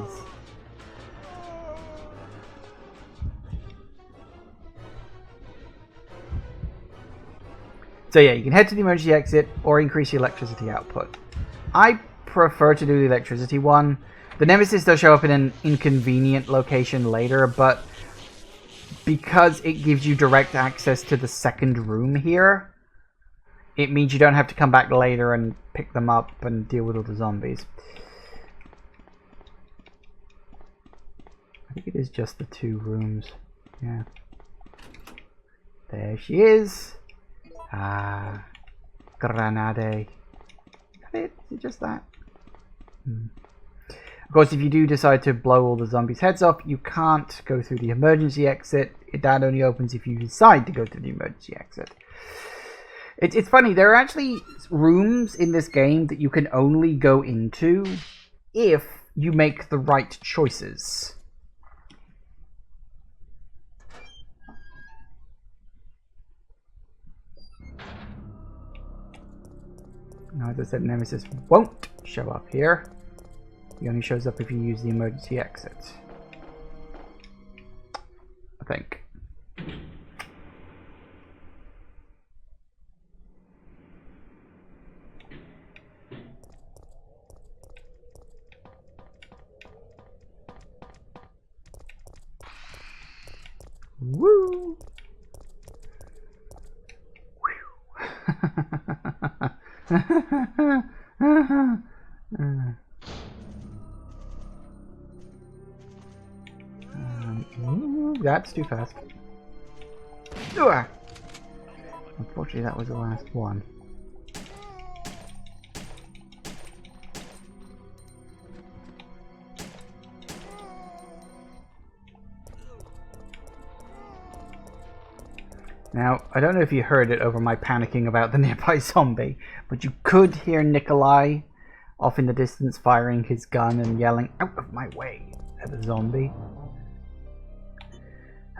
So yeah, you can head to the emergency exit or increase the electricity output. I prefer to do the electricity one. The Nemesis does show up in an inconvenient location later, but because it gives you direct access to the second room here, it means you don't have to come back later and pick them up and deal with all the zombies. I think it is just the 2 rooms. Yeah. There she is. Ah. Granade. Is that it? Is it just that? Of course, if you do decide to blow all the zombies' heads off, you can't go through the emergency exit. That only opens if you decide to go through the emergency exit. It's funny, there are actually rooms in this game that you can only go into if you make the right choices. Now, as I said, Nemesis won't show up here. He only shows up if you use the emergency exit. I think. Woo! Ooh, that's too fast. Ugh. Unfortunately, that was the last one. Now, I don't know if you heard it over my panicking about the nearby zombie, but you could hear Nikolai off in the distance firing his gun and yelling, "Out of my way," at the zombie.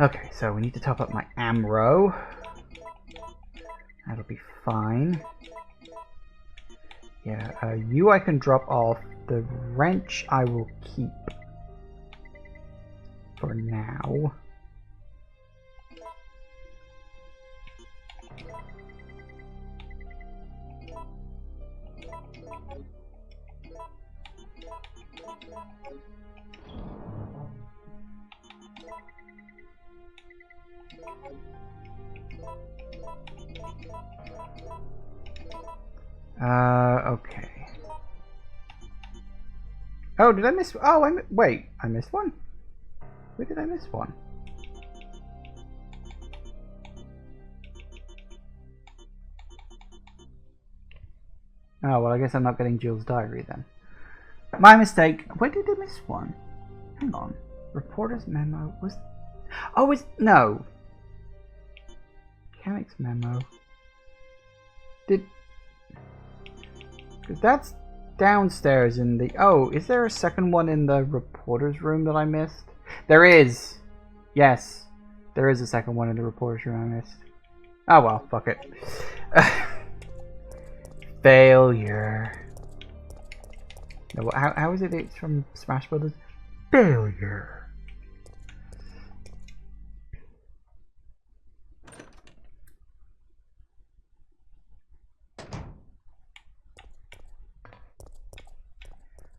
Okay, so we need to top up my ammo. That'll be fine. Yeah, you I can drop off. The wrench I will keep for now. Okay. Oh, did I miss? Oh, wait, I missed one. Where did I miss one? Oh, well, I guess I'm not getting Jill's diary then. My mistake. Where did I miss one? Hang on. Reporter's memo was... Oh, it's... No. Mechanic's memo. Did... Because that's downstairs in the... Oh, is there a second one in the reporter's room that I missed? There is. Yes. There is a second one in the reporter's room I missed. Oh, well. Fuck it. Failure. No, how is it it's from Smash Brothers? Failure.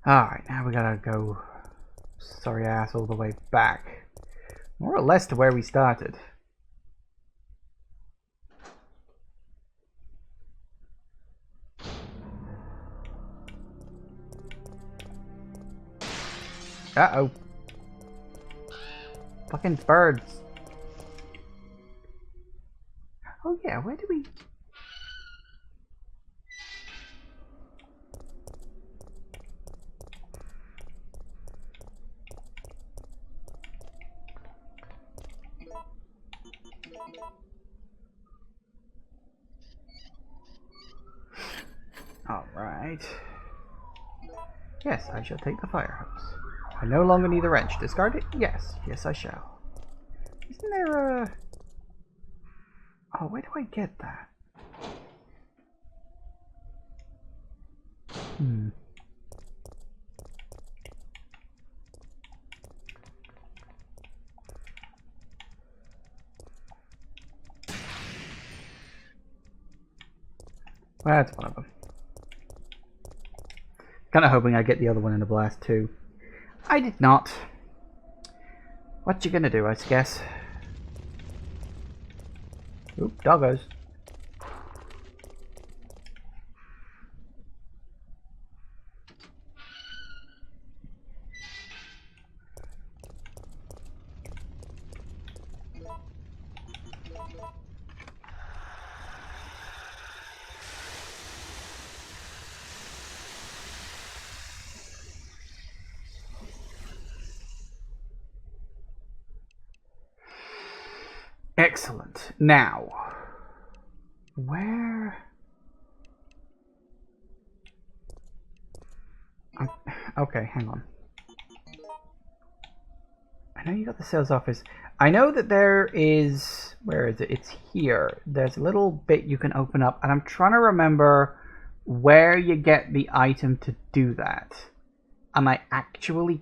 Alright, now we gotta go sorry ass all the way back. More or less to where we started. Uh-oh. Fucking birds. Oh yeah, where do we... Alright. Yes, I shall take the fire hose. I no longer need the wrench. Discard it? Yes. Yes, I shall. Isn't there a... Oh, where do I get that? Well, that's one of them. Kind of hoping I get the other one in the blast too. I did not. What you gonna do, I guess? Oop, doggos. Excellent. Now, where... Okay, hang on. I know you got the sales office. I know that there is... Where is it? It's here. There's a little bit you can open up, and I'm trying to remember where you get the item to do that. And I actually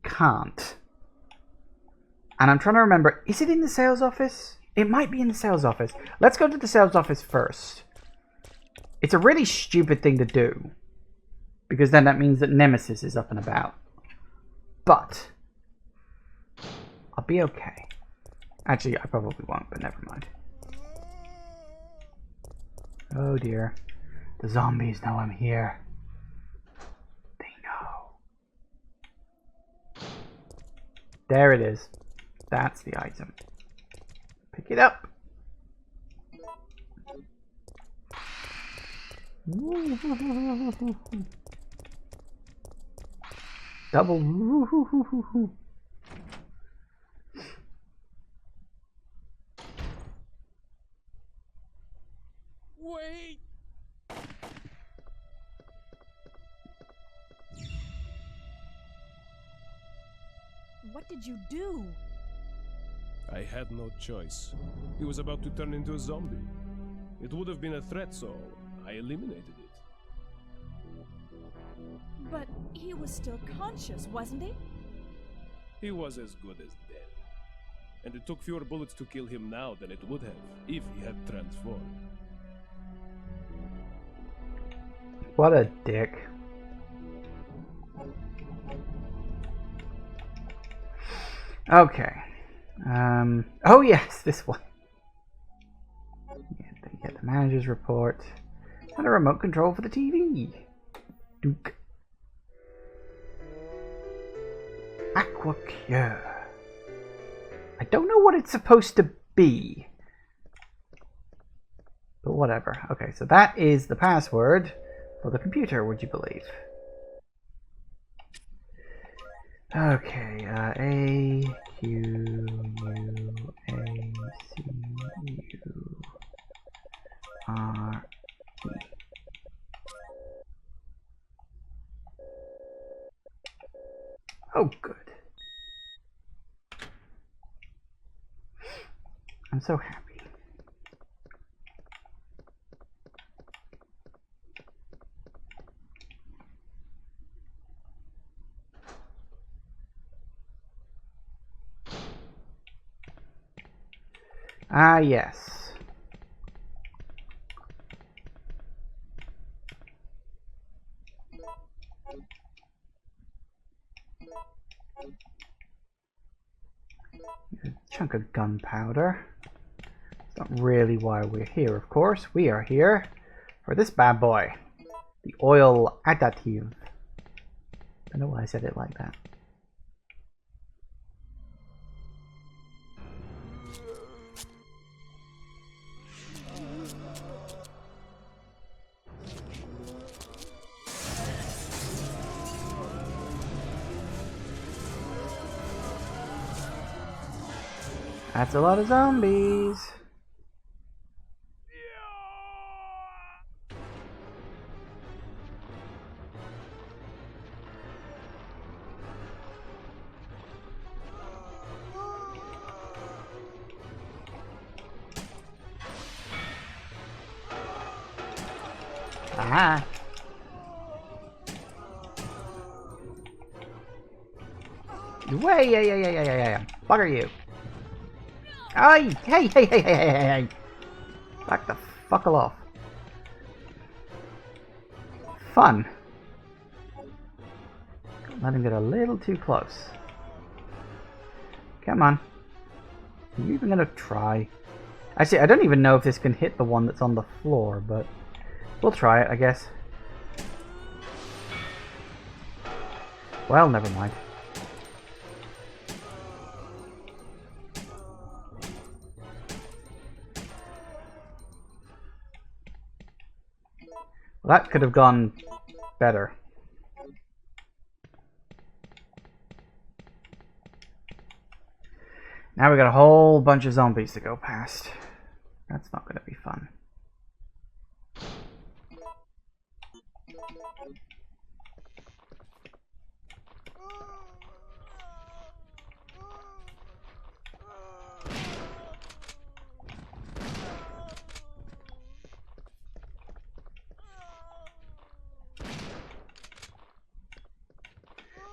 can't. And I'm trying to remember, is it in the sales office? It might be in the sales office. Let's go to the sales office first. It's a really stupid thing to do, because then that means that Nemesis is up and about. But I'll be okay. Actually, I probably won't, but never mind. Oh dear. The zombies know I'm here. They know. There it is. That's the item. Pick it up. Double. Wait! What did you do? I had no choice. He was about to turn into a zombie. It would have been a threat, so I eliminated it. But he was still conscious, wasn't he? He was as good as dead. And it took fewer bullets to kill him now than it would have if he had transformed. What a dick. Okay. Oh yes, this one. Get the manager's report. And a remote control for the TV. Duke. Aquacure. I don't know what it's supposed to be. But whatever. Okay, so that is the password for the computer, would you believe? Okay, A, Q, U, A, C, U, R, E. Oh, good. I'm so happy. Ah, yes. A chunk of gunpowder. It's not really why we're here, of course. We are here for this bad boy. The oil additive. I don't know why I said it like that. That's a lot of zombies. Aha. Way, yeah. Bugger you. Hey, hey. Back the fuck off. Fun. Let him get a little too close. Come on. Are you even gonna try? Actually, I don't even know if this can hit the one that's on the floor, but we'll try it, I guess. Well, never mind. Well, that could have gone better. Now we got a whole bunch of zombies to go past. That's not going to be fun.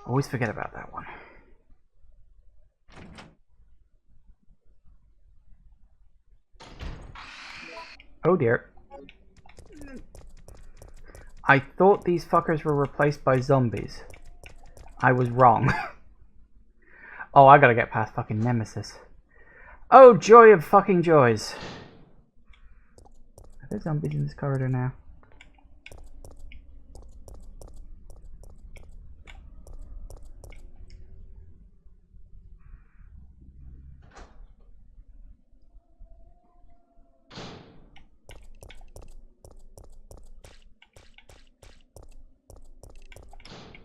Always forget about that one. Oh dear. I thought these fuckers were replaced by zombies. I was wrong. Oh, I gotta get past fucking Nemesis. Oh, joy of fucking joys. Are there zombies in this corridor now?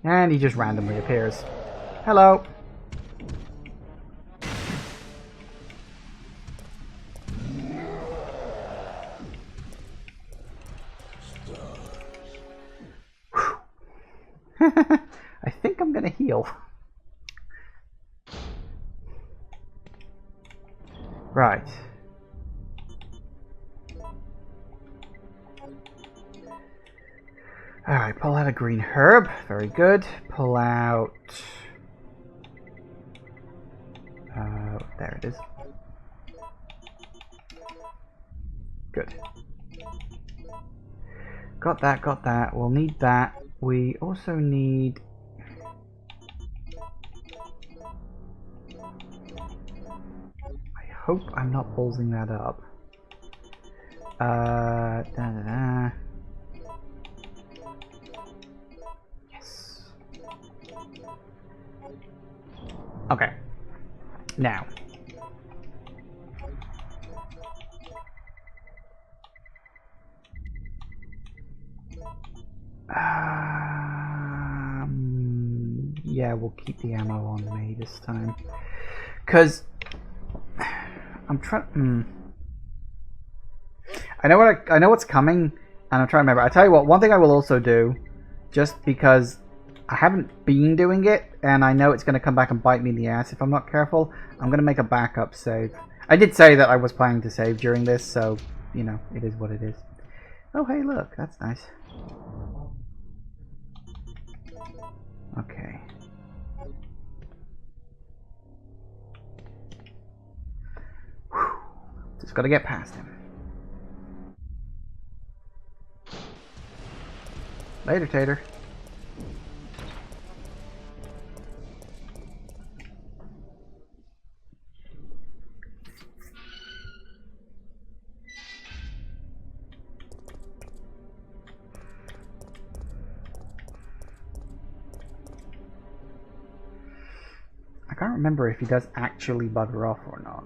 And he just randomly appears. Hello. I think I'm gonna heal. Right. Alright, pull out a green herb. Very good. Pull out... there it is. Good. Got that, got that. We'll need that. We also need... I hope I'm not ballsing that up. Da-da-da. Yes. Okay. Now. Yeah, we'll keep the ammo on me this time. Because I'm trying... I know what's coming, and I'm trying to remember. I tell you what, one thing I will also do, just because I haven't been doing it, and I know it's going to come back and bite me in the ass if I'm not careful, I'm going to make a backup save. I did say that I was planning to save during this, so, you know, it is what it is. Oh, hey, look, that's nice. Okay. Whew. Just got to get past him. Later, Tater. I can't remember if he does actually bugger off or not.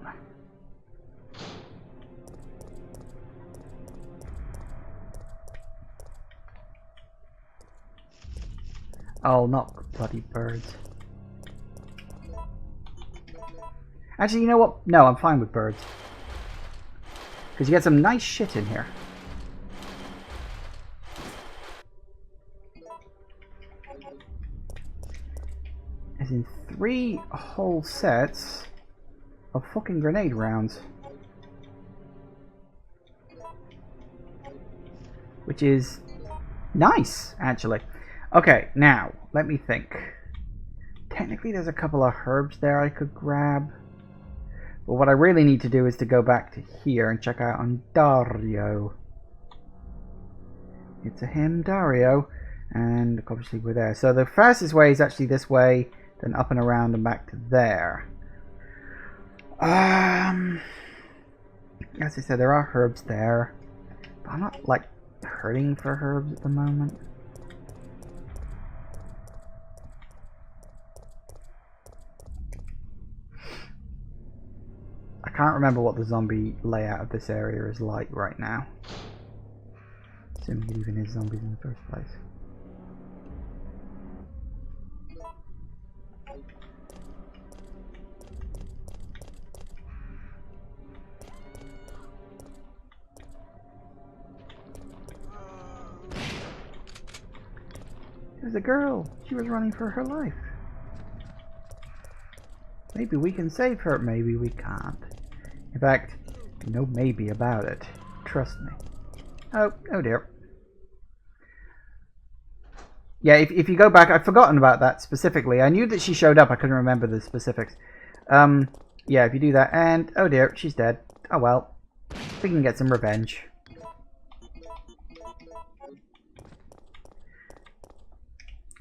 Oh, not bloody birds. Actually, you know what? No, I'm fine with birds. Because you get some nice shit in here. As in 3 whole sets of fucking grenade rounds. Which is nice, actually. Okay, now, let me think. Technically, there's a couple of herbs there I could grab. But what I really need to do is to go back to here and check out on Dario. It's a him, Dario. And obviously we're there. So the fastest way is actually this way, then up and around and back to there. As I said, there are herbs there. But I'm not, like, hurting for herbs at the moment. I can't remember what the zombie layout of this area is like right now. Assuming it even is zombies in the first place. There's a girl. She was running for her life. Maybe we can save her. Maybe we can't. In fact, no maybe about it. Trust me. Oh dear. Yeah, if you go back, I've forgotten about that specifically. I knew that she showed up. I couldn't remember the specifics. Yeah, if you do that, and oh dear, she's dead. Oh well. We can get some revenge.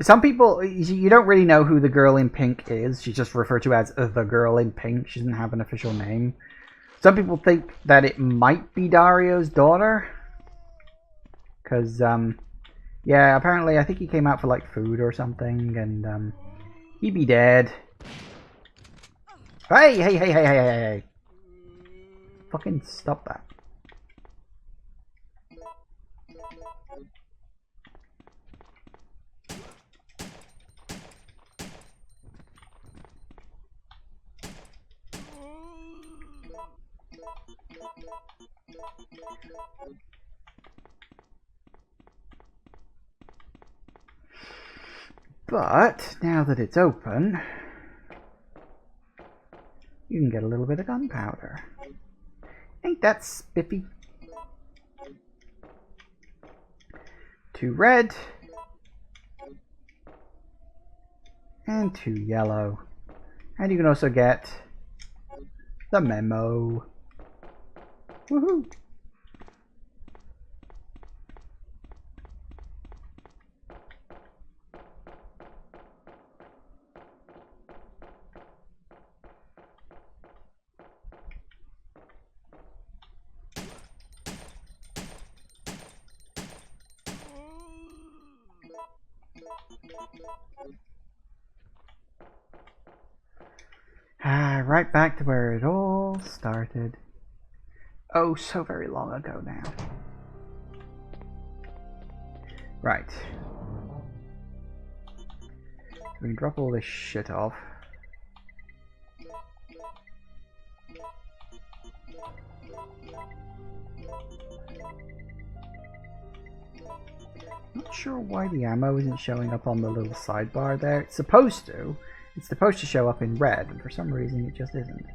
Some people, you don't really know who the girl in pink is. She's just referred to as the girl in pink. She doesn't have an official name. Some people think that it might be Dario's daughter. Because, yeah, apparently I think he came out for, like, food or something. And, he'd be dead. Hey. Fucking stop that. But now that it's open, you can get a little bit of gunpowder. Ain't that spiffy? 2 red and 2 yellow. And you can also get the memo. Woohoo! Right back to where it all started. Oh, so very long ago now. Right. We can drop all this shit off. Not sure why the ammo isn't showing up on the little sidebar there. It's supposed to. It's supposed to show up in red, and for some reason it just isn't.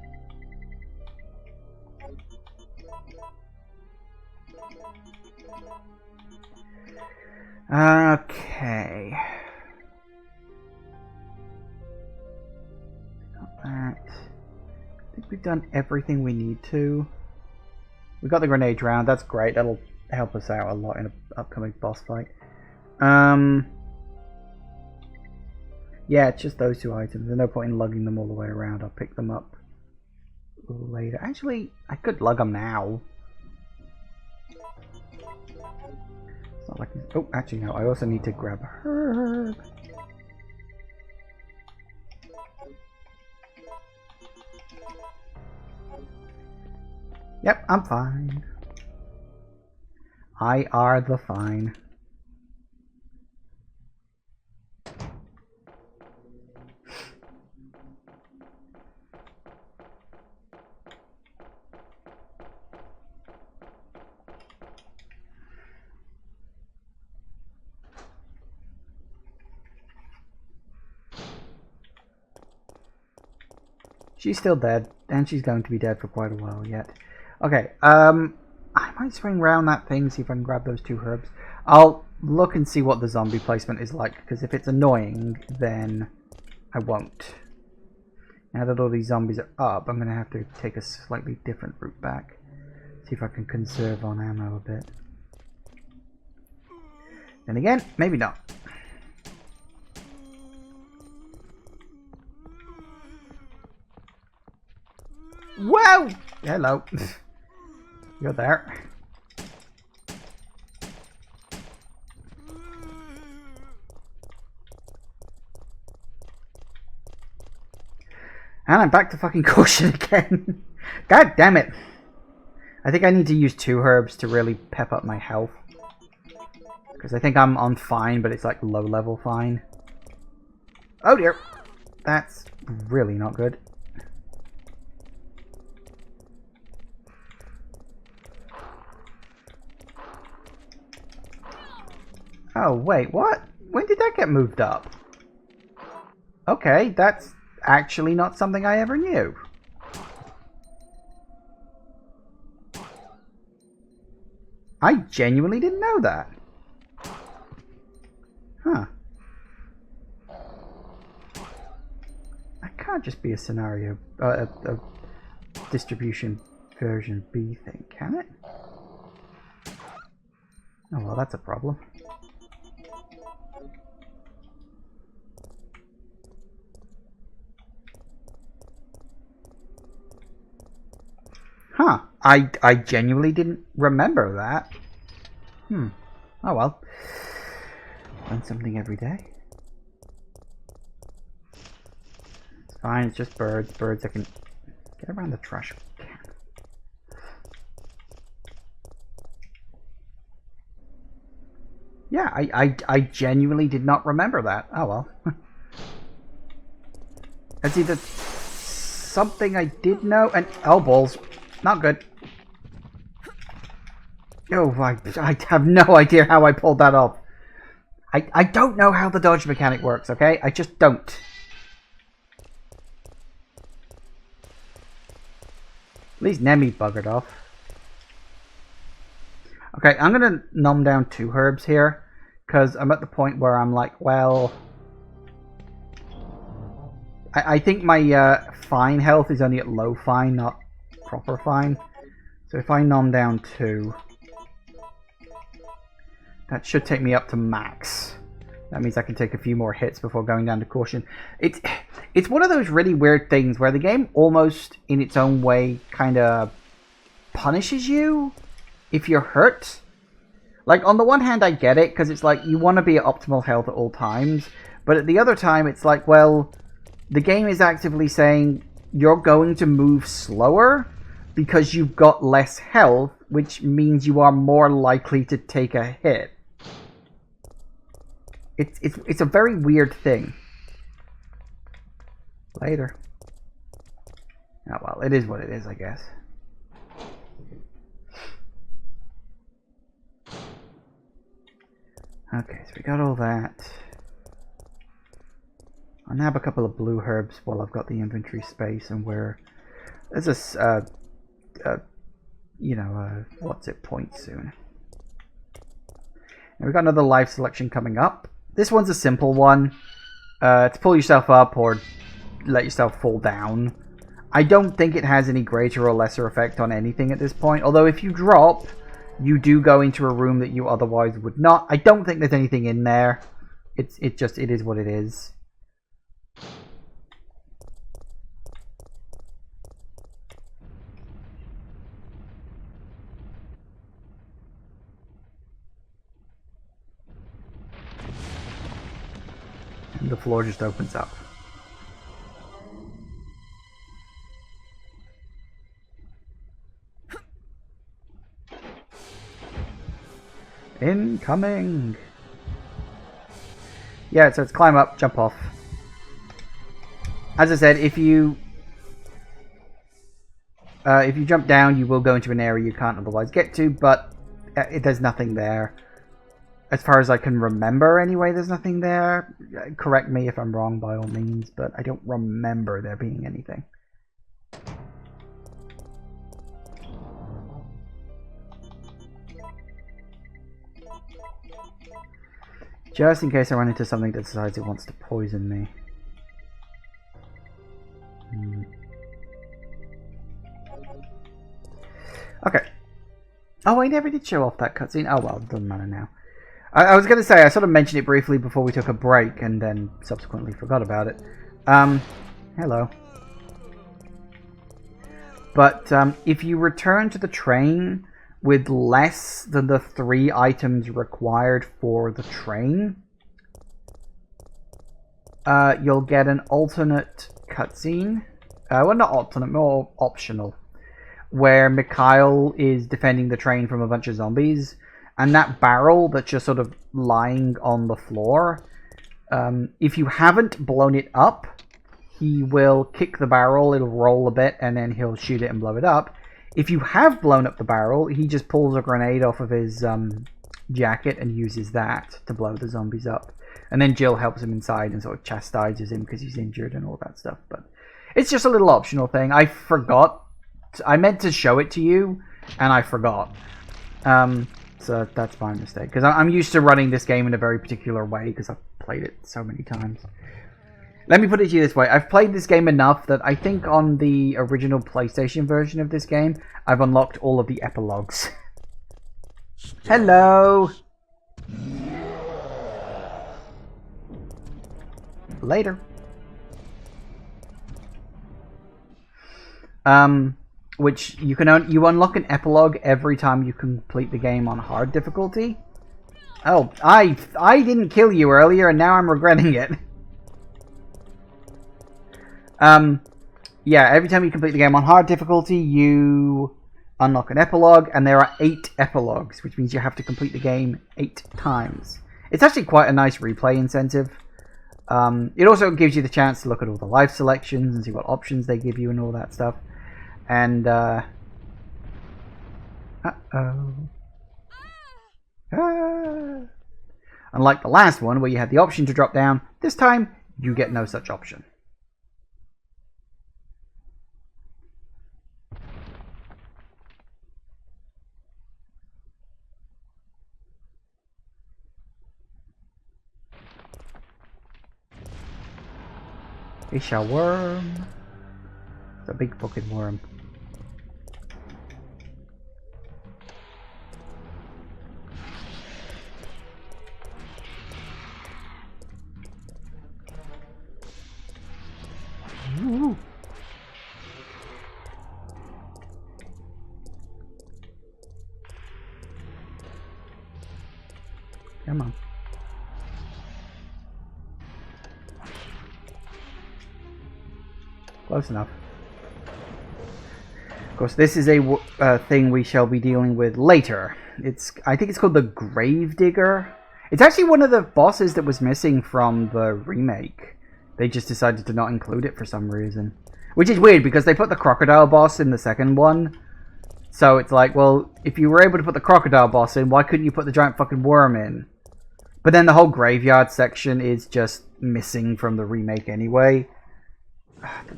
Okay. Got that. I think we've done everything we need to. We got the grenade round, that's great. That'll help us out a lot in an upcoming boss fight. Yeah, it's just those 2 items. There's no point in lugging them all the way around. I'll pick them up later. Actually, I could lug them now. It's not like... Oh, actually no. I also need to grab a herb. Yep, I'm fine. I are the fine. She's still dead, and she's going to be dead for quite a while yet. Okay, I might swing around that thing, see if I can grab those 2 herbs. I'll look and see what the zombie placement is like, because if it's annoying, then I won't. Now that all these zombies are up, I'm going to have to take a slightly different route back. See if I can conserve on ammo a bit. Then again, maybe not. Whoa! Hello. You're there. And I'm back to fucking caution again. God damn it. I think I need to use 2 herbs to really pep up my health. Because I think I'm on fine, but it's like low level fine. Oh dear. That's really not good. Oh wait, what? When did that get moved up? Okay, that's actually not something I ever knew. I genuinely didn't know that. Huh. That can't just be a scenario, a distribution version B thing, can it? Oh well, that's a problem. Huh. I genuinely didn't remember that. Oh well. Learn something every day. It's fine, it's just birds. Birds that can get around the trash can. Yeah, I genuinely did not remember that. Oh well. It's either something I did know and... Oh, balls. Not good. Oh, I have no idea how I pulled that off. I don't know how the dodge mechanic works, okay? I just don't. At least Nemi buggered off. Okay, I'm going to numb down 2 herbs here. Because I'm at the point where I'm like, well... I think my fine health is only at low fine, not proper fine. So if I numb down 2... that should take me up to max. That means I can take a few more hits before going down to caution. It's one of those really weird things where the game almost, in its own way, kind of punishes you if you're hurt. Like, on the one hand, I get it, because it's like, you want to be at optimal health at all times. But at the other time, it's like, well, the game is actively saying you're going to move slower because you've got less health, which means you are more likely to take a hit. It's a very weird thing. Later. Oh well, it is what it is, I guess. Okay, so we got all that. I'll nab a couple of blue herbs while I've got the inventory space, and where there's this, what's it point soon. And we've got another life selection coming up. This one's a simple one. To pull yourself up or let yourself fall down. I don't think it has any greater or lesser effect on anything at this point. Although if you drop, you do go into a room that you otherwise would not. I don't think there's anything in there. It is what it is. And the floor just opens up. Incoming! Yeah, so it's climb up, jump off. As I said, if you jump down, you will go into an area you can't otherwise get to, but there's nothing there. As far as I can remember, anyway, there's nothing there. Correct me if I'm wrong, by all means, but I don't remember there being anything. Just in case I run into something that decides it wants to poison me. Okay. Oh, I never did show off that cutscene. Oh well, it doesn't matter now. I was going to say, I sort of mentioned it briefly before we took a break, and then subsequently forgot about it. Hello. But if you return to the train with less than the 3 items required for the train, you'll get an alternate cutscene. Well, not alternate, more optional, where Mikhail is defending the train from a bunch of zombies, and that barrel that's just sort of lying on the floor, if you haven't blown it up, he will kick the barrel, it'll roll a bit, and then he'll shoot it and blow it up. If you have blown up the barrel, he just pulls a grenade off of his jacket and uses that to blow the zombies up. And then Jill helps him inside and sort of chastises him because he's injured and all that stuff. But it's just a little optional thing. I forgot. I meant to show it to you, and I forgot. So that's my mistake. Because I'm used to running this game in a very particular way because I've played it so many times. Let me put it to you this way. I've played this game enough that I think on the original PlayStation version of this game, I've unlocked all of the epilogues. Hello! Later. Which you can you unlock an epilogue every time you complete the game on hard difficulty. Oh, I didn't kill you earlier, and now I'm regretting it. Yeah, every time you complete the game on hard difficulty, you unlock an epilogue, and there are 8 epilogues, which means you have to complete the game 8 times. It's actually quite a nice replay incentive. It also gives you the chance to look at all the life selections and see what options they give you and all that stuff. And, unlike the last one, where you had the option to drop down, this time, you get no such option. It's a worm. It's a big fucking worm. Ooh. Come on. Close enough. Of course, this is a thing we shall be dealing with later. I think it's called the Gravedigger. It's actually one of the bosses that was missing from the remake. They just decided to not include it for some reason. Which is weird, because they put the crocodile boss in the second one. So it's like, well, if you were able to put the crocodile boss in, why couldn't you put the giant fucking worm in? But then the whole graveyard section is just missing from the remake anyway.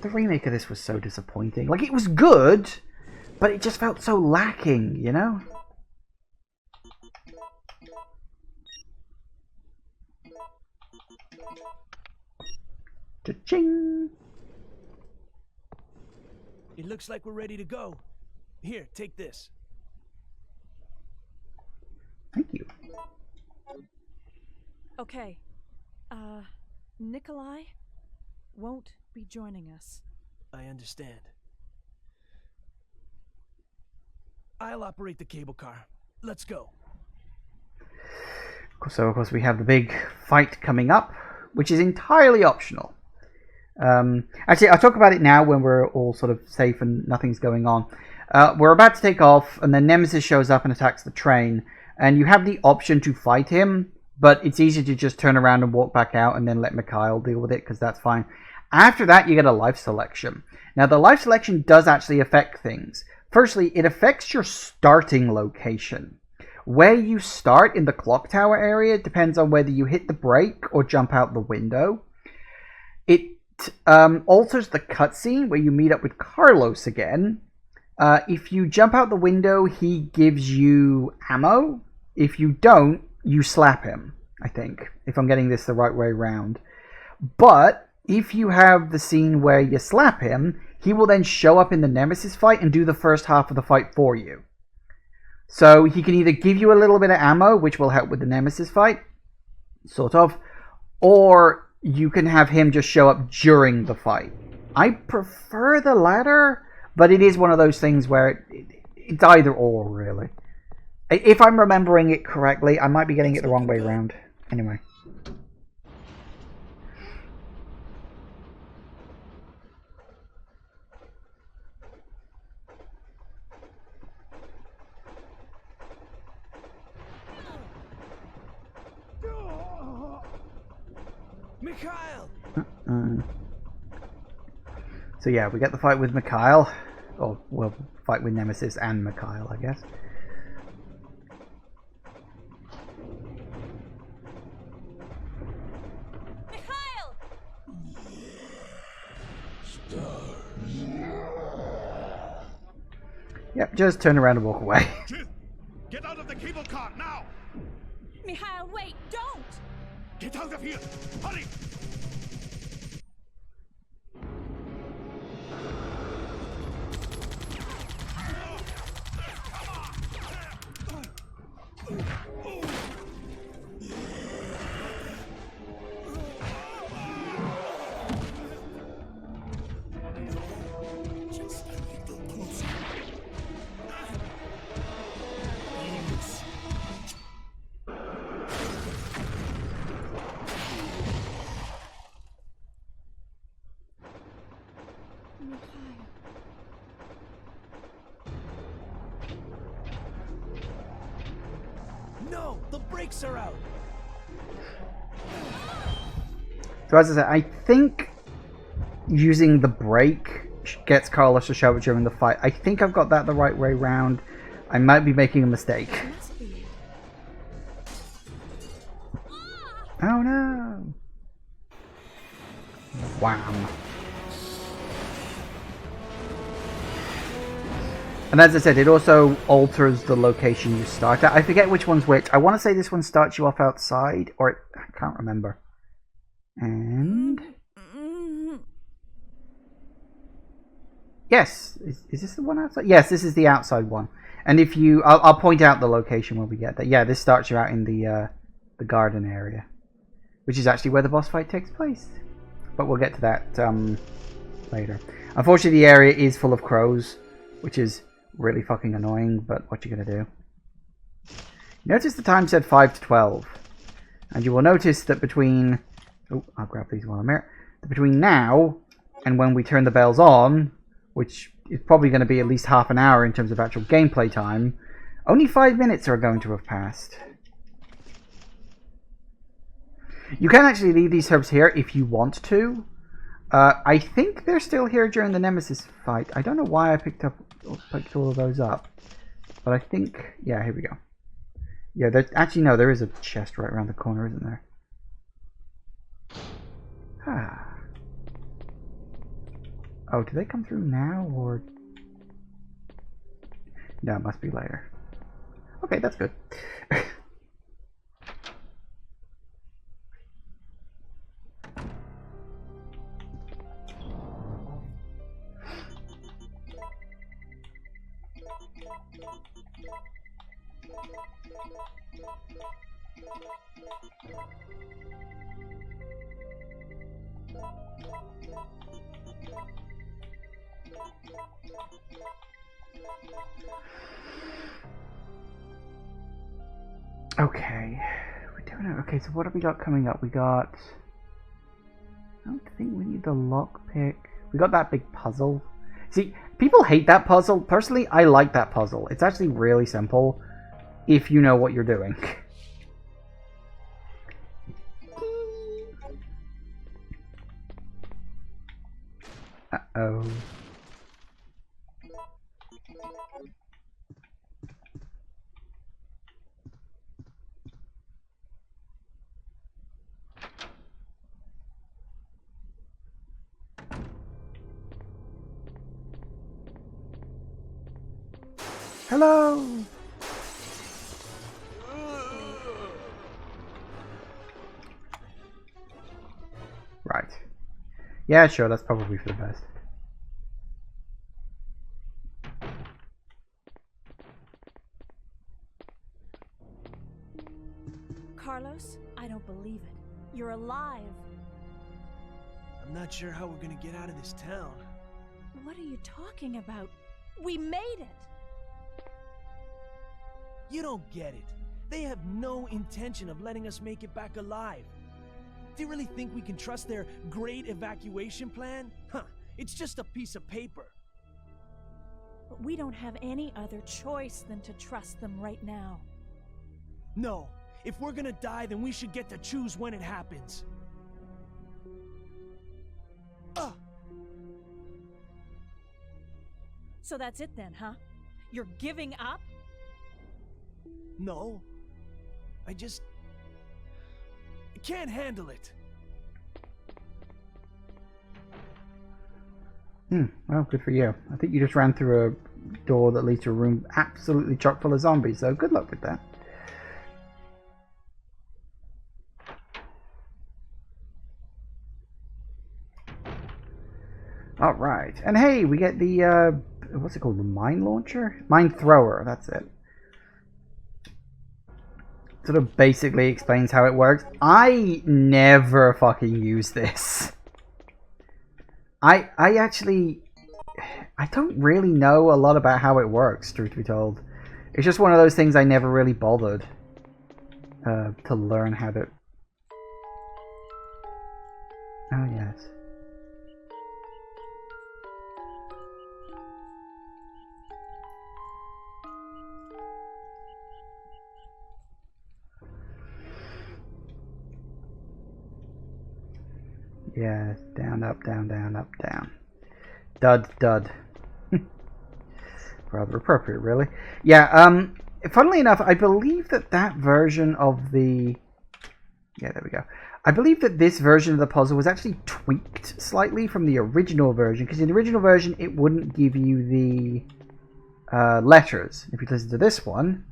The remake of this was so disappointing. Like, it was good, but it just felt so lacking, you know? Cha-ching! It looks like we're ready to go. Here, take this. Thank you. Okay. Nikolai won't be joining us. I understand. I'll operate the cable car. Let's go. So, of course, we have the big fight coming up, which is entirely optional. Actually, I'll talk about it now when we're all sort of safe and nothing's going on. We're about to take off, and then Nemesis shows up and attacks the train. And you have the option to fight him, but it's easy to just turn around and walk back out and then let Mikhail deal with it, because that's fine. After that, you get a life selection. Now, the life selection does actually affect things. Firstly, it affects your starting location. Where you start in the clock tower area depends on whether you hit the brake or jump out the window. It alters the cutscene where you meet up with Carlos again. If you jump out the window, he gives you ammo. If you don't, you slap him, I think, if I'm getting this the right way around. But if you have the scene where you slap him, he will then show up in the Nemesis fight and do the first half of the fight for you. So he can either give you a little bit of ammo, which will help with the Nemesis fight, sort of, or you can have him just show up during the fight. I prefer the latter, But it is one of those things where it's either or, really. If I'm remembering it correctly, I might be getting it the wrong way around. Anyway. Mikhail! So yeah, we get the fight with Mikhail. Or, well, fight with Nemesis and Mikhail, I guess. Mikhail! Yep, just turn around and walk away. Jill, get out of the cable car now! Mikhail, wait, don't! Get out of here! Hurry! Just a little closer. No, the brakes are out. So as I said, I think using the brake gets Carlos to show it during the fight. I think I've got that the right way round. I might be making a mistake. Must be. Oh no! Wham. And as I said, it also alters the location you start at. I forget which one's which. I want to say this one starts you off outside, or I can't remember. And yes, is this the one outside? Yes, this is the outside one. And if you, I'll point out the location when we get there. Yeah, this starts you out in the garden area, which is actually where the boss fight takes place. But we'll get to that later. Unfortunately, the area is full of crows, which is really fucking annoying, but what you gonna do? Notice the time said 5 to 12. And you will notice that between... Oh, I'll grab these while I'm here. Between now and when we turn the bells on, which is probably going to be at least half an hour in terms of actual gameplay time, only 5 minutes are going to have passed. You can actually leave these herbs here if you want to. I think they're still here during the Nemesis fight. I don't know why I picked all of those up. But I think... Yeah, here we go. Yeah, actually, no, there is a chest right around the corner, isn't there? Ah. Oh, do they come through now, or... No, it must be later. Okay, that's good. Okay, we're doing it. Okay, so what have we got coming up? We got... I don't think we need the lockpick. We got that big puzzle. See, people hate that puzzle. Personally, I like that puzzle. It's actually really simple if you know what you're doing. Uh-oh. Hello! Right. Yeah, sure, that's probably for the best. Carlos, I don't believe it. You're alive. I'm not sure how we're gonna get out of this town. What are you talking about? We made it! You don't get it. They have no intention of letting us make it back alive. Do you really think we can trust their great evacuation plan? Huh, it's just a piece of paper. But we don't have any other choice than to trust them right now. No, if we're gonna die, then we should get to choose when it happens. So that's it then, huh? You're giving up? No. I can't handle it. Well, good for you. I think you just ran through a door that leads to a room absolutely chock full of zombies, so good luck with that. Alright, and hey, we get the, what's it called, the mine launcher? Mine thrower, that's it. Sort of basically explains how it works. I never fucking use this. I don't really know a lot about how it works, truth be told. It's just one of those things I never really bothered to learn how to... Oh, yes. Yeah, down, up, down, down, up, down. Dud, dud. Rather appropriate, really. Yeah, funnily enough, I believe that version of the... Yeah, there we go. I believe that this version of the puzzle was actually tweaked slightly from the original version, because in the original version, it wouldn't give you the letters. If you listen to this one...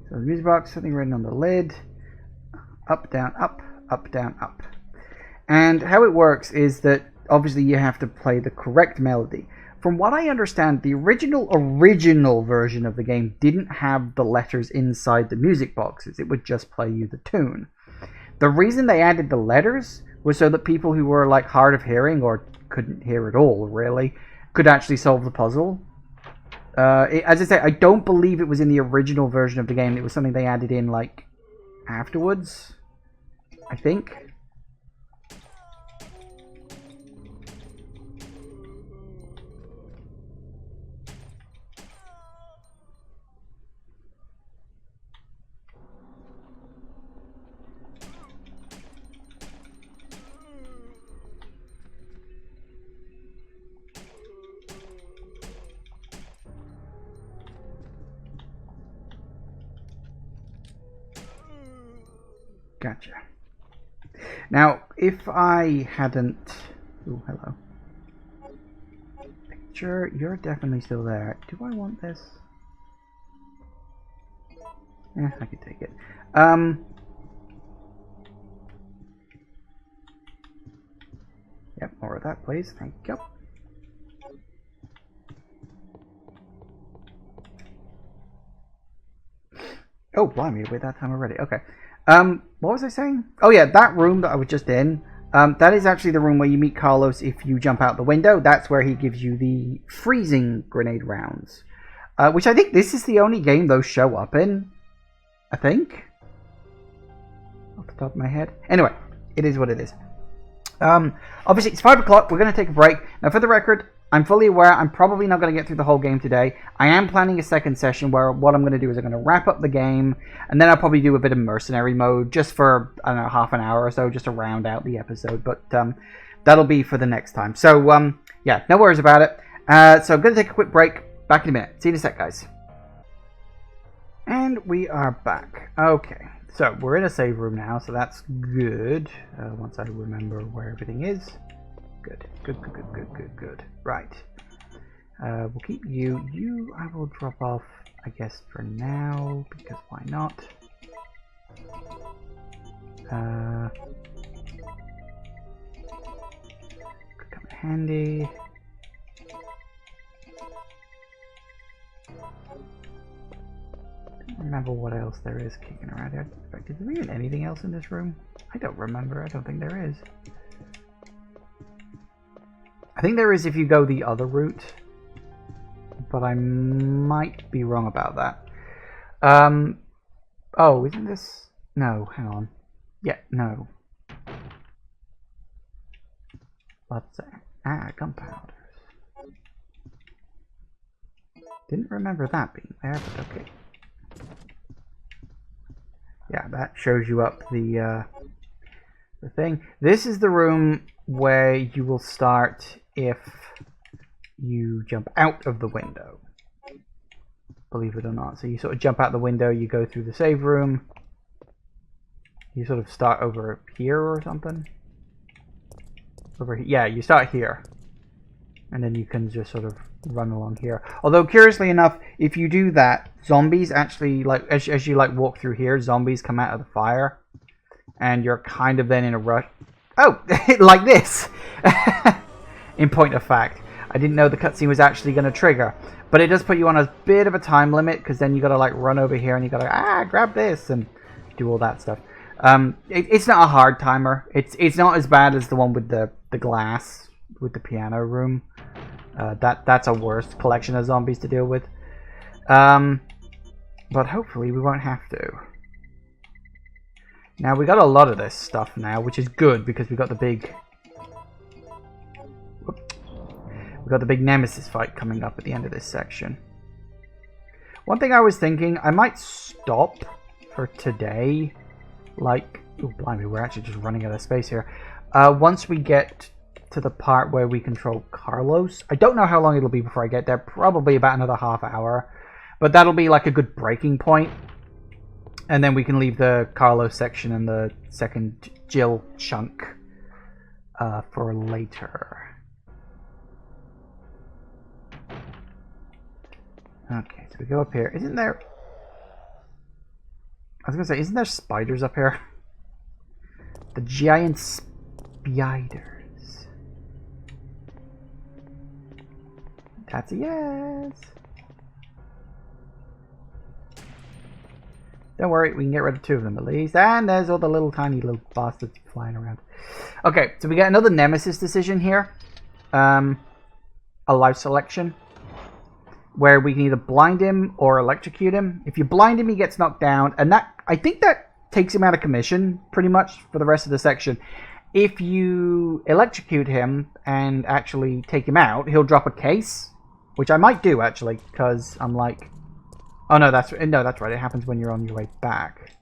So the music box, something written on the lid, up, down, up, down, up. And how it works is that obviously you have to play the correct melody. From what I understand, the original version of the game didn't have the letters inside the music boxes. It would just play you the tune. The reason they added the letters was so that people who were like hard of hearing or couldn't hear at all, really, could actually solve the puzzle. As I say, I don't believe it was in the original version of the game. It was something they added in, like, afterwards, I think. Gotcha. Now, if I hadn't... Ooh, hello. Picture, you're definitely still there. Do I want this? Yeah, I could take it. Yep, more of that, please. Thank you. Oh, blimey, we're that time already. Okay. What was I saying? Oh yeah, that room that I was just in, that is actually the room where you meet Carlos if you jump out the window. That's where he gives you the freezing grenade rounds. Which I think this is the only game those show up in. I think. Off the top of my head. Anyway, it is what it is. Obviously, it's 5 o'clock. We're going to take a break. Now, for the record, I'm fully aware I'm probably not going to get through the whole game today. I am planning a second session where what I'm going to do is I'm going to wrap up the game, and then I'll probably do a bit of mercenary mode just for, I don't know, half an hour or so, just to round out the episode. But that'll be for the next time. So, yeah, no worries about it. So I'm going to take a quick break. Back in a minute. See you in a sec, guys. And we are back. Okay. So, we're in a save room now, so that's good. Once I remember where everything is. Good. Good. Right. We'll keep you. You, I will drop off, I guess, for now, because why not? Could come in handy. don't remember what else there is kicking around here. In fact, is there even anything else in this room? I don't remember. I don't think there is. I think there is if you go the other route, but I might be wrong about that. Oh, isn't this... No, hang on. Yeah, no. What's that? Ah, gunpowders. Didn't remember that being there, but okay. Yeah, that shows you up the thing. This is the room where you will start if you jump out of the window. Believe it or not. So you sort of jump out the window, you go through the save room. You sort of start over here or something. Over here. Yeah, you start here. And then you can just sort of run along here. Although, curiously enough, if you do that, zombies actually, like, as you like walk through here, zombies come out of the fire. And you're kind of then in a rush. Oh, like this! In point of fact. I didn't know the cutscene was actually going to trigger. But it does put you on a bit of a time limit, because then you got to like run over here and you got to grab this and do all that stuff. It's not a hard timer. It's not as bad as the one with the glass with the piano room. That's a worse collection of zombies to deal with. But hopefully we won't have to. Now we got a lot of this stuff now, which is good because we got the big. We got the big Nemesis fight coming up at the end of this section. One thing I was thinking, I might stop for today. Like, oh blimey, we're actually just running out of space here. Once we get to the part where we control Carlos. I don't know how long it'll be before I get there. Probably about another half hour. But that'll be like a good breaking point. And then we can leave the Carlos section and the second Jill chunk for later. Okay, so we go up here. Isn't there... I was going to say, isn't there spiders up here? The giant spiders. That's a yes. Don't worry, we can get rid of two of them at least. And there's all the little tiny little bastards flying around. Okay, so we get another Nemesis decision here. A life selection. Where we can either blind him or electrocute him. If you blind him, he gets knocked down. And that, I think that takes him out of commission, pretty much, for the rest of the section. If you electrocute him and actually take him out, he'll drop a case. Which I might do, actually, because I'm like... Oh, no, that's right. It happens when you're on your way back.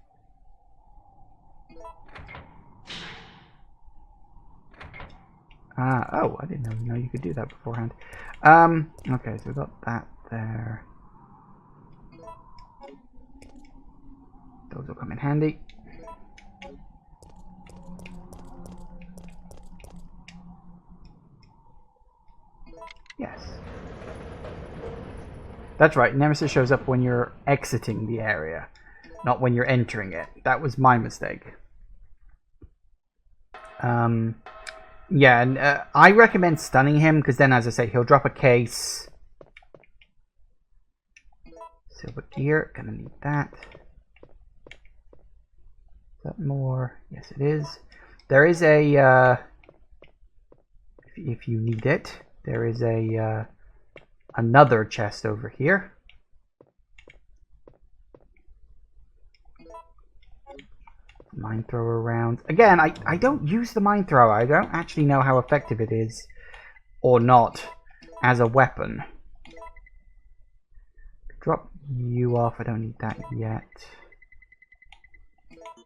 Oh, I didn't know you could do that beforehand. Okay, so we've got that there. Those will come in handy. Yes. That's right, Nemesis shows up when you're exiting the area, not when you're entering it. That was my mistake. Yeah, and I recommend stunning him, because then, as I say, he'll drop a case. Silver gear, gonna need that. Is that more? Yes, it is. There is a, if you need it, there is a, another chest over here. Mine thrower rounds. Again, I don't use the mine thrower. I don't actually know how effective it is or not as a weapon. Drop you off. I don't need that yet.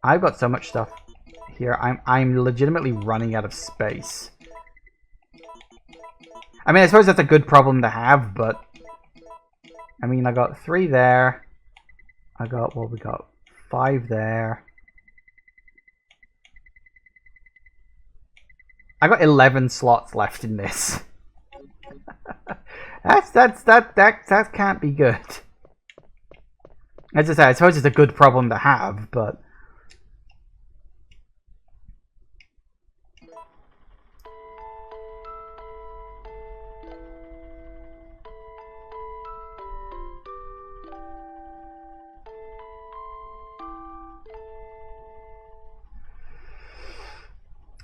I've got so much stuff here. I'm legitimately running out of space. I mean, I suppose that's a good problem to have, but I mean, I got 3 there. I got, well, we got 5 there. I got 11 slots left in this. that can't be good. As I say, I suppose it's a good problem to have, but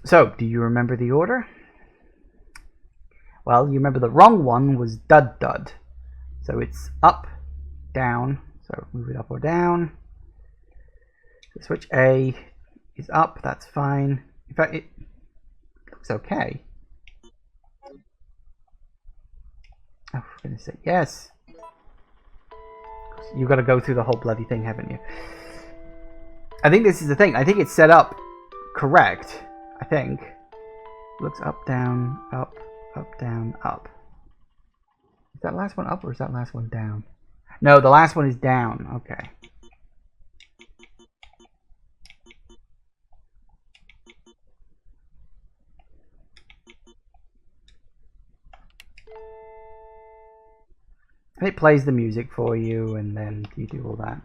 So, do you remember the order? Well, you remember the wrong one was dud dud. So it's up, down. So move it up or down. Switch A is up, that's fine. In fact, it looks okay. Oh, for goodness sake, yes! You've got to go through the whole bloody thing, haven't you? I think this is the thing. I think it's set up correct. I think. Looks up, down, up, down, up. Is that last one up or is that last one down? No, the last one is down. Okay. And it plays the music for you, and then you do all that.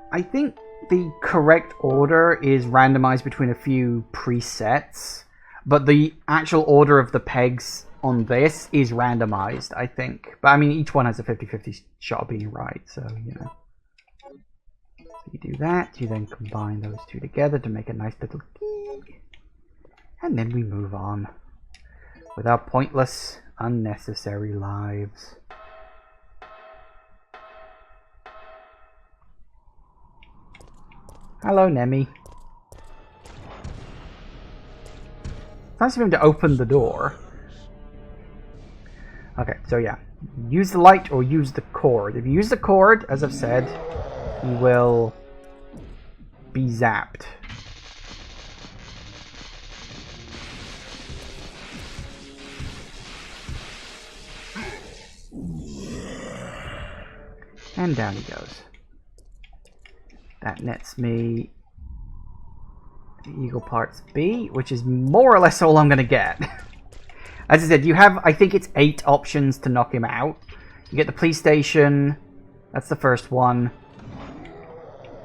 I think the correct order is randomized between a few presets, but the actual order of the pegs on this is randomized, I think. But I mean, each one has a 50-50 shot of being right, so, you know. So you do that, you then combine those two together to make a nice little key, and then we move on with our pointless, unnecessary lives. Hello, Nemi. It's nice of him to open the door. Okay, so yeah. Use the light or use the cord. If you use the cord, as I've said, you will be zapped. And down he goes. That nets me the Eagle Parts B, which is more or less all I'm going to get. As I said, you have, I think it's 8 options to knock him out. You get the Playstaion, that's the first one.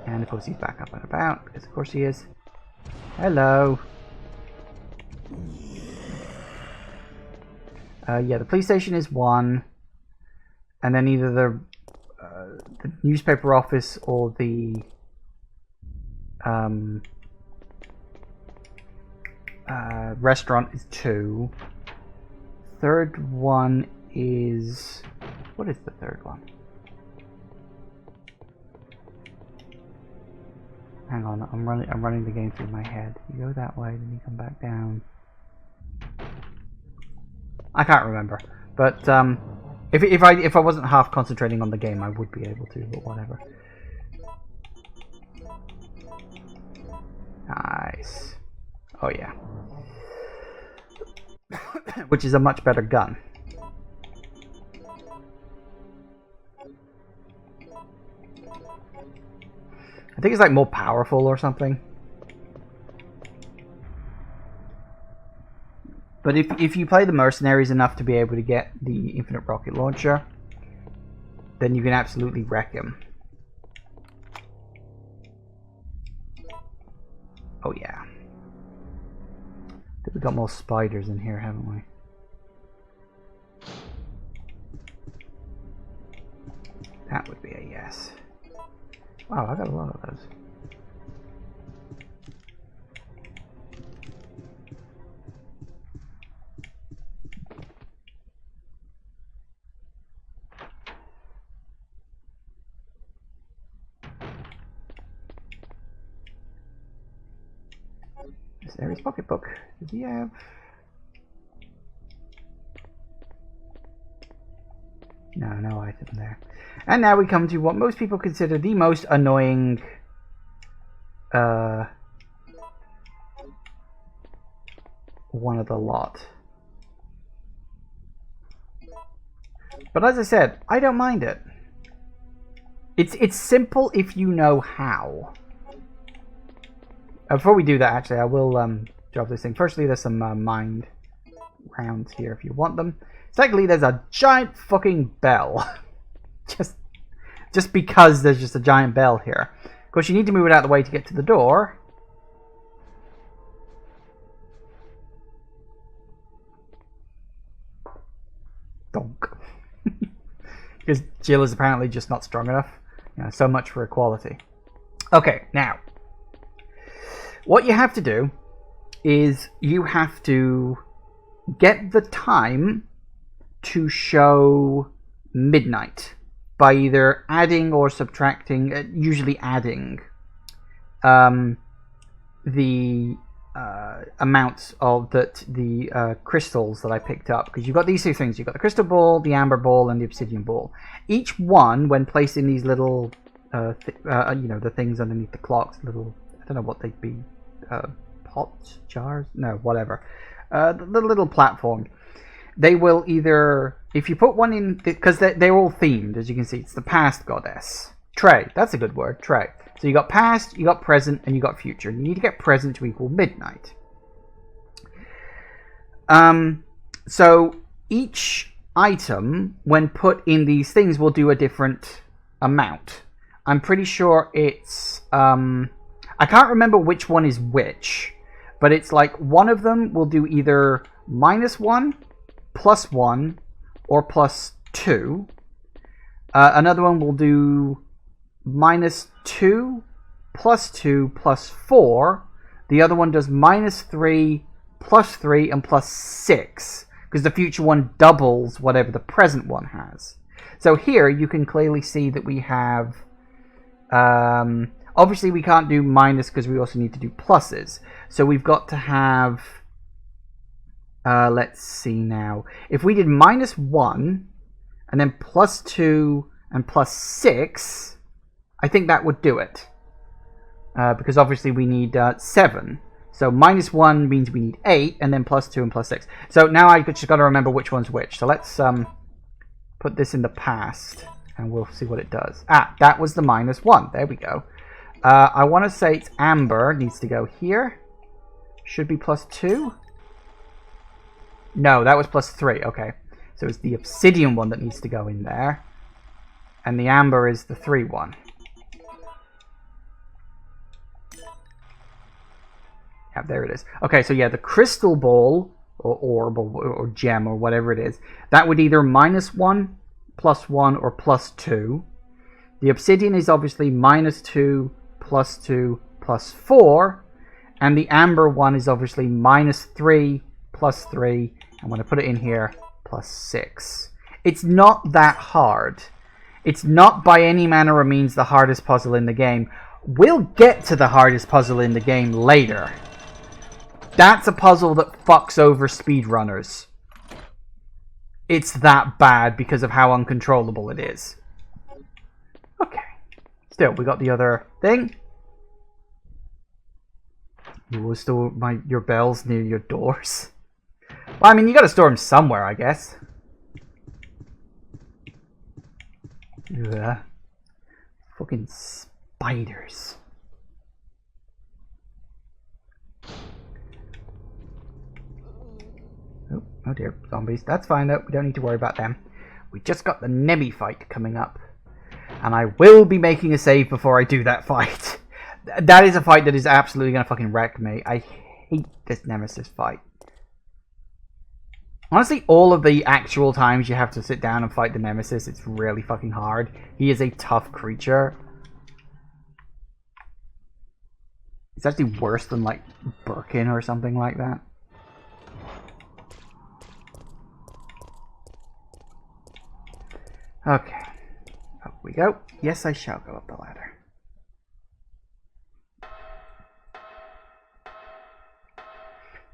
And of course he's back up and about, because of course he is. Hello. Yeah, the Playstaion is 1. And then either the newspaper office or the restaurant is 2. Third one is... What is the third one? Hang on, I'm running the game through my head. You go that way, then you come back down. I can't remember, but if I wasn't half concentrating on the game, I would be able to, but whatever. Nice. Oh yeah. Which is a much better gun. I think it's like more powerful or something. But if you play the mercenaries enough to be able to get the infinite rocket launcher, then you can absolutely wreck him. Oh yeah. We've got more spiders in here, haven't we? That would be a yes. Wow, I got a lot of those. There's pocketbook. Does he have... No item there. And now we come to what most people consider the most annoying one of the lot. But as I said, I don't mind it. It's simple if you know how. Before we do that, actually, I will drop this thing. Firstly, there's some mind rounds here if you want them. Secondly, there's a giant fucking bell. just because there's just a giant bell here. Of course, you need to move it out of the way to get to the door. Donk. Because Jill is apparently just not strong enough. You know, so much for equality. Okay, now. What you have to do is you have to get the time to show midnight by either adding or subtracting, usually adding the amounts of the crystals that I picked up, because you've got these two things. You've got the crystal ball, the amber ball, and the obsidian ball. Each one, when placed in these little the things underneath the clocks, little, I don't know what they'd be, pots, jars, no, whatever, the little platform, they will either, if you put one in, because they're all themed, as you can see. It's the past goddess, Trey, that's a good word, Trey. So you got past, you got present, and you got future. You need to get present to equal midnight. So each item, when put in these things, will do a different amount. I'm pretty sure it's I can't remember which one is which, but it's like one of them will do either -1, +1, or +2. Another one will do -2, +2, +4. The other one does -3, +3, and +6, because the future one doubles whatever the present one has. So here you can clearly see that we have, obviously we can't do minus because we also need to do pluses. So we've got to have, let's see now, if we did -1 and then +2 and +6, I think that would do it. Because obviously we need 7. So -1 means we need 8, and then +2 and +6. So now I just got to remember which one's which. So let's put this in the past, and we'll see what it does. Ah, that was the -1. There we go. I want to say it's amber. Needs to go here. Should be +2. No, that was +3. Okay. So it's the obsidian one that needs to go in there. And the amber is the 3 one. Yeah, there it is. Okay, so yeah, the crystal ball, or orb, or gem, or whatever it is, that would either -1, +1, or +2. The obsidian is obviously -2, +2, +4. And the amber one is obviously -3, +3, and when I put it in here, +6. It's not that hard. It's not by any manner of means the hardest puzzle in the game. We'll get to the hardest puzzle in the game later. That's a puzzle that fucks over speedrunners. It's that bad because of how uncontrollable it is. Okay. Still, we got the other thing. You will store your bells near your doors. Well, I mean, you gotta store them somewhere, I guess. Ugh. Fucking spiders. Oh dear, zombies. That's fine though, we don't need to worry about them. We just got the Nemi fight coming up. And I will be making a save before I do that fight. That is a fight that is absolutely gonna fucking wreck me. I hate this Nemesis fight. Honestly, all of the actual times you have to sit down and fight the Nemesis, it's really fucking hard. He is a tough creature. It's actually worse than, like, Birkin or something like that. Okay. Up we go. Yes, I shall go up the ladder.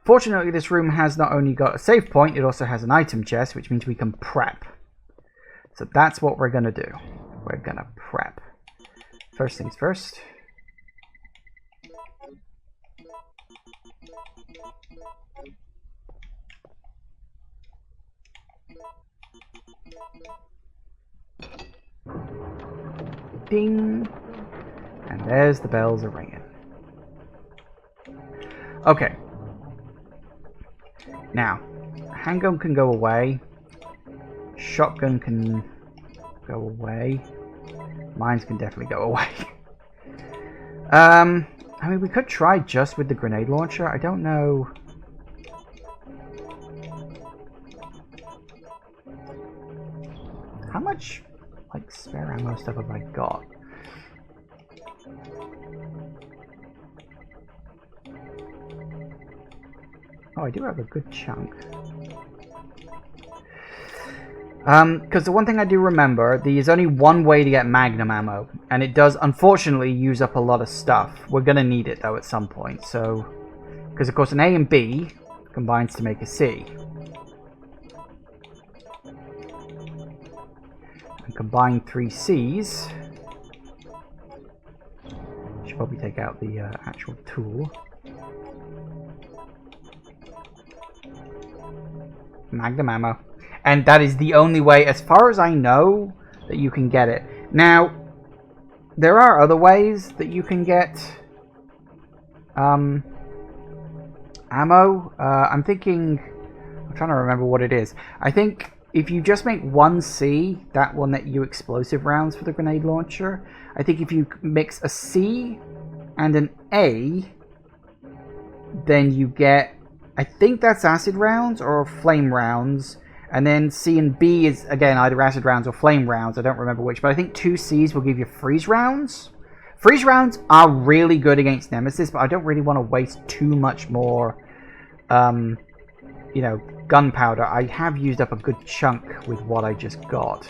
Fortunately, this room has not only got a save point, it also has an item chest, which means we can prep. So that's what we're going to do. We're going to prep. First things first. Ding! And there's the bells are ringing. Okay. Now, handgun can go away. Shotgun can go away. Mines can definitely go away. I mean, we could try just with the grenade launcher. I don't know. How much like spare ammo stuff have I got? Oh, I do have a good chunk. Because the one thing I do remember, there's only one way to get magnum ammo, and it does unfortunately use up a lot of stuff. We're gonna need it though at some point, so... Because of course an A and B combines to make a C. And combine 3 C's. Should probably take out the actual tool. Magnum ammo. And that is the only way, as far as I know, that you can get it. Now, there are other ways that you can get ammo. I'm trying to remember what it is. I think if you just make 1 C, that will net you explosive rounds for the grenade launcher. I think if you mix a C and an A, then you get, I think that's acid rounds or flame rounds. And then C and B is, again, either acid rounds or flame rounds. I don't remember which. But I think 2 Cs will give you freeze rounds. Freeze rounds are really good against Nemesis, but I don't really want to waste too much more, you know, gunpowder. I have used up a good chunk with what I just got.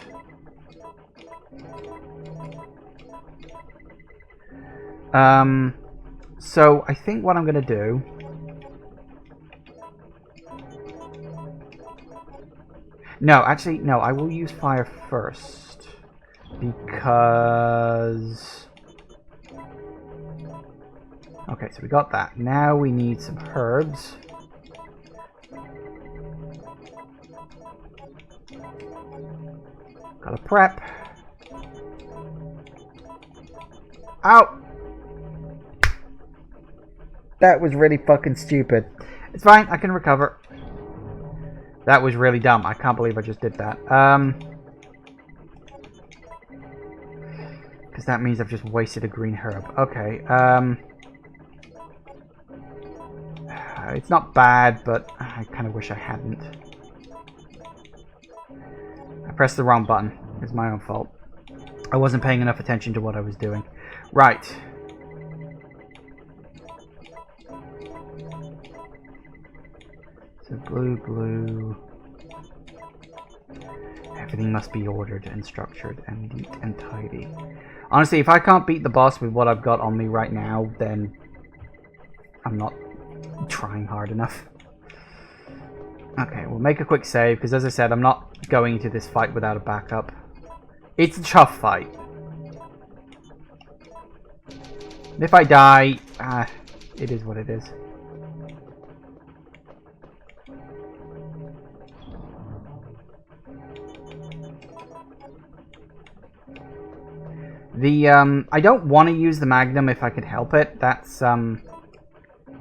So I think what I'm going to do... No, actually, no, I will use fire first. Because... Okay, so we got that. Now we need some herbs. Gotta prep. Ow! That was really fucking stupid. It's fine, I can recover. That was really dumb. I can't believe I just did that. Because that means I've just wasted a green herb. Okay. It's not bad, but I kind of wish I hadn't. I pressed the wrong button. It's my own fault. I wasn't paying enough attention to what I was doing. Right. So blue. Everything must be ordered and structured and neat and tidy. Honestly, if I can't beat the boss with what I've got on me right now, then I'm not trying hard enough. Okay, we'll make a quick save, because as I said, I'm not going into this fight without a backup. It's a tough fight. And if I die, it is what it is. I don't want to use the Magnum if I could help it. That's,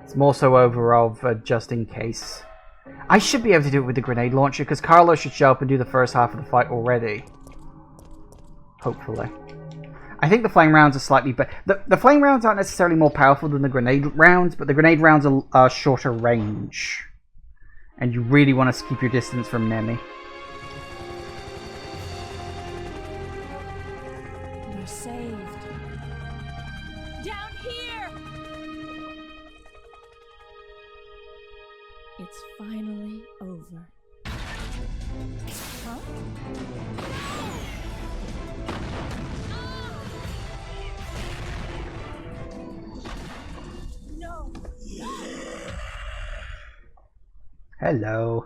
it's more so over of just in case. I should be able to do it with the grenade launcher, because Carlos should show up and do the first half of the fight already. Hopefully. I think the flame rounds are slightly better. The flame rounds aren't necessarily more powerful than the grenade rounds, but the grenade rounds are shorter range. And you really want to keep your distance from Nemi. You're saved. Down here! It's finally over. Huh? No! Hello.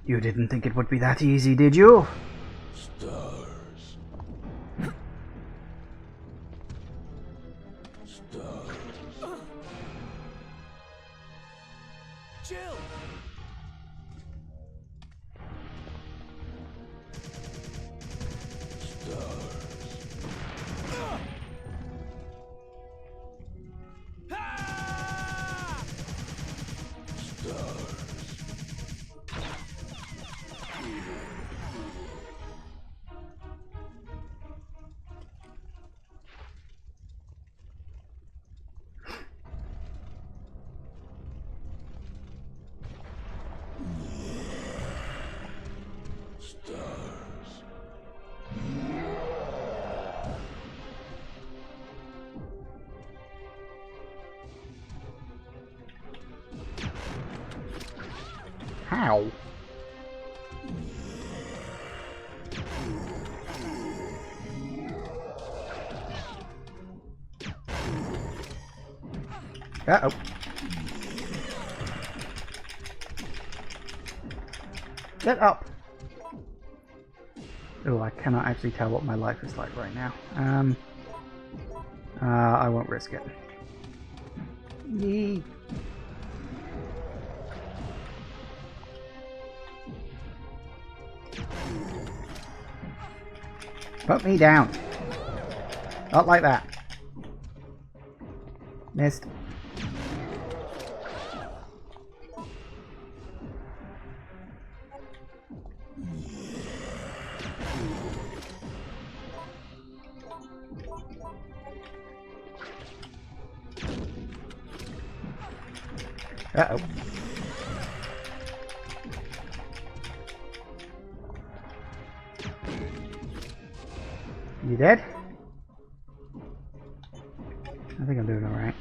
You didn't think it would be that easy, did you? S.T.A.R.S. S.T.A.R.S. Jill! Ow. Uh-oh. Get up! Oh, I cannot actually tell what my life is like right now. I won't risk it. Yee. Put me down. Not like that. Missed. Uh-oh. You dead? I think I'm doing alright.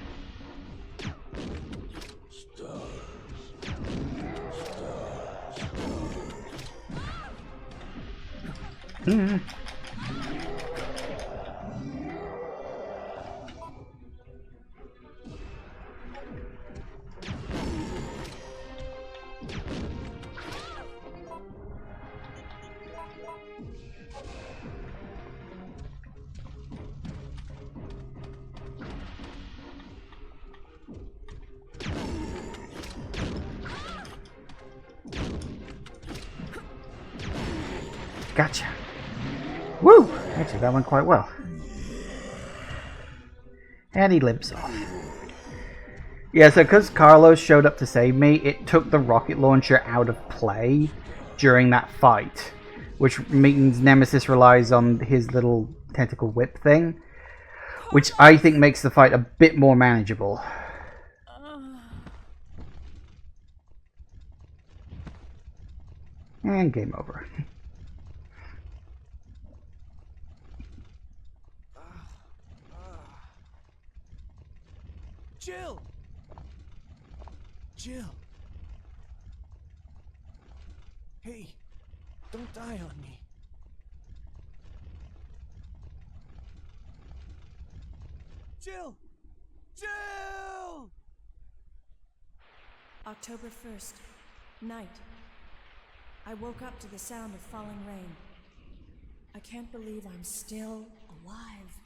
Gotcha. Woo! Actually, that went quite well. And he limps off. Yeah, so because Carlos showed up to save me, it took the rocket launcher out of play during that fight. Which means Nemesis relies on his little tentacle whip thing. Which I think makes the fight a bit more manageable. And game over. Jill! Jill! Hey, don't die on me. Jill! Jill! October 1st, night. I woke up to the sound of falling rain. I can't believe I'm still alive.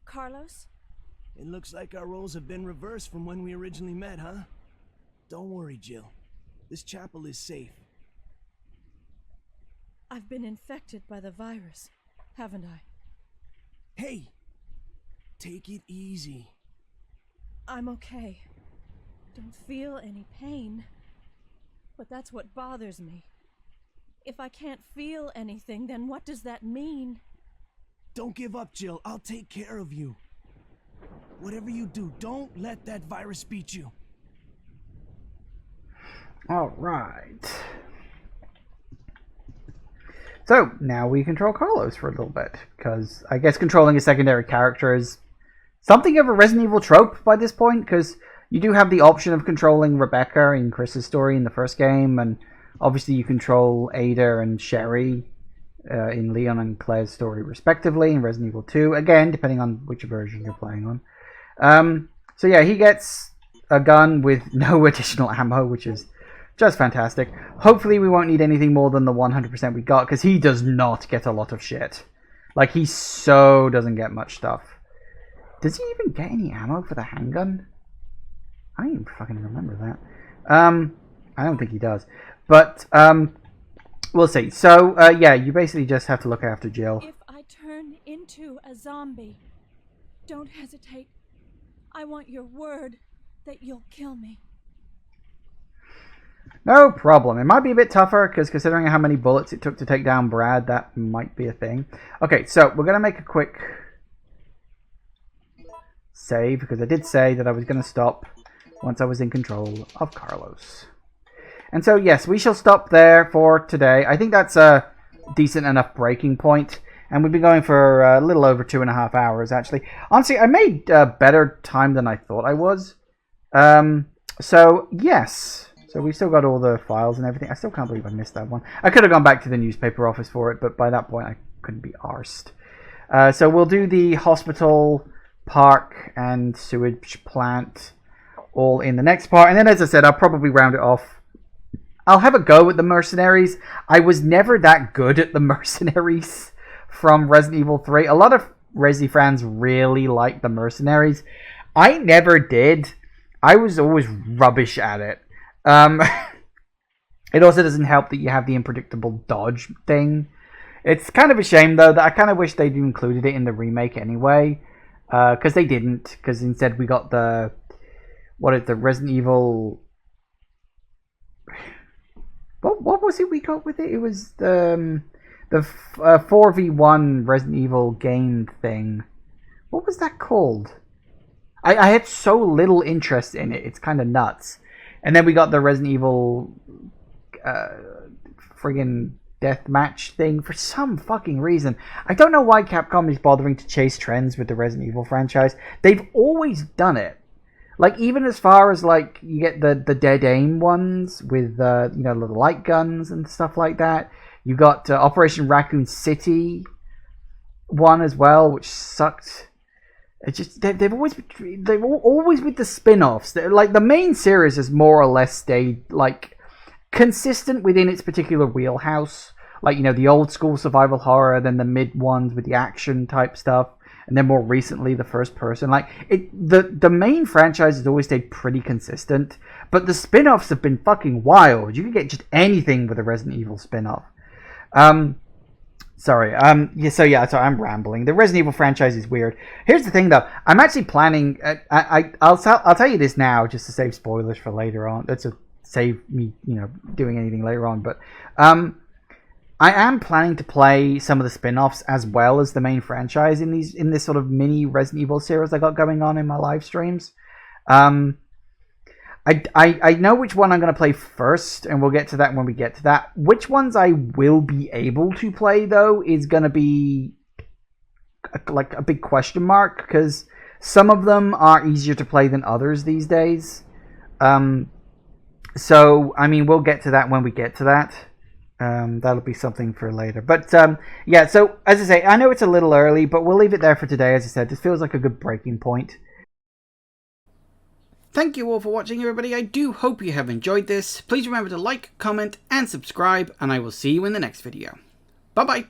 Carlos? It looks like our roles have been reversed from when we originally met, huh? Don't worry, Jill. This chapel is safe. I've been infected by the virus, haven't I? Hey! Take it easy. I'm okay. Don't feel any pain. But that's what bothers me. If I can't feel anything, then what does that mean? Don't give up, Jill. I'll take care of you. Whatever you do, don't let that virus beat you. Alright. So, now we control Carlos for a little bit, because I guess controlling a secondary character is something of a Resident Evil trope by this point, because you do have the option of controlling Rebecca in Chris's story in the first game, and obviously you control Ada and Sherry in Leon and Claire's story respectively in Resident Evil 2, again, depending on which version you're playing on. So yeah, he gets a gun with no additional ammo, which is just fantastic. Hopefully we won't need anything more than the 100% we got, because he does not get a lot of shit. Like, he so doesn't get much stuff. Does he even get any ammo for the handgun? I don't even fucking remember that. I don't think he does. But, we'll see. So, yeah, you basically just have to look after Jill. If I turn into a zombie, don't hesitate. I want your word that you'll kill me. No problem. It might be a bit tougher, because considering how many bullets it took to take down Brad, that might be a thing. Okay, so we're going to make a quick save, because I did say that I was going to stop once I was in control of Carlos. And so, yes, we shall stop there for today. I think that's a decent enough breaking point. And we've been going for a little over 2.5 hours, actually. Honestly, I made better time than I thought I was. So, yes. So we still got all the files and everything. I still can't believe I missed that one. I could have gone back to the newspaper office for it, but by that point I couldn't be arsed. So we'll do the hospital, park, and sewage plant all in the next part. And then, as I said, I'll probably round it off. I'll have a go at the mercenaries. I was never that good at the mercenaries from Resident Evil 3. A lot of Resi fans really like the mercenaries. I never did. I was always rubbish at it. It also doesn't help that you have the unpredictable dodge thing. It's kind of a shame, though, that I kind of wish they'd included it in the remake anyway. Because they didn't. Because instead we got the... What is the Resident Evil... What was it we got with it? It was the 4v1 Resident Evil game thing. What was that called? I had so little interest in it. It's kind of nuts. And then we got the Resident Evil friggin' deathmatch thing for some fucking reason. I don't know why Capcom is bothering to chase trends with the Resident Evil franchise. They've always done it. Like, even as far as, like, you get the dead aim ones with, little light guns and stuff like that. You got Operation Raccoon City one as well, which sucked. It's just, they've always with the spin-offs. Like, the main series has more or less stayed, like, consistent within its particular wheelhouse. Like, the old school survival horror, then the mid ones with the action type stuff. And then more recently, the first person. Like, the main franchise has always stayed pretty consistent. But the spin-offs have been fucking wild. You can get just anything with a Resident Evil spin-off. Sorry, I'm rambling. The Resident Evil franchise is weird. Here's the thing, though. I'm actually planning... I'll tell you this now, just to save spoilers for later on. That's to save me, doing anything later on. But, I am planning to play some of the spin-offs as well as the main franchise in this sort of mini Resident Evil series I got going on in my live streams. I know which one I'm going to play first, and we'll get to that when we get to that. Which ones I will be able to play, though, is going to be a big question mark, because some of them are easier to play than others these days. So, I mean, we'll get to that when we get to that. That'll be something for later. But, yeah, so, as I say, I know it's a little early, but we'll leave it there for today. As I said, this feels like a good breaking point. Thank you all for watching, everybody. I do hope you have enjoyed this. Please remember to like, comment, and subscribe, and I will see you in the next video. Bye-bye.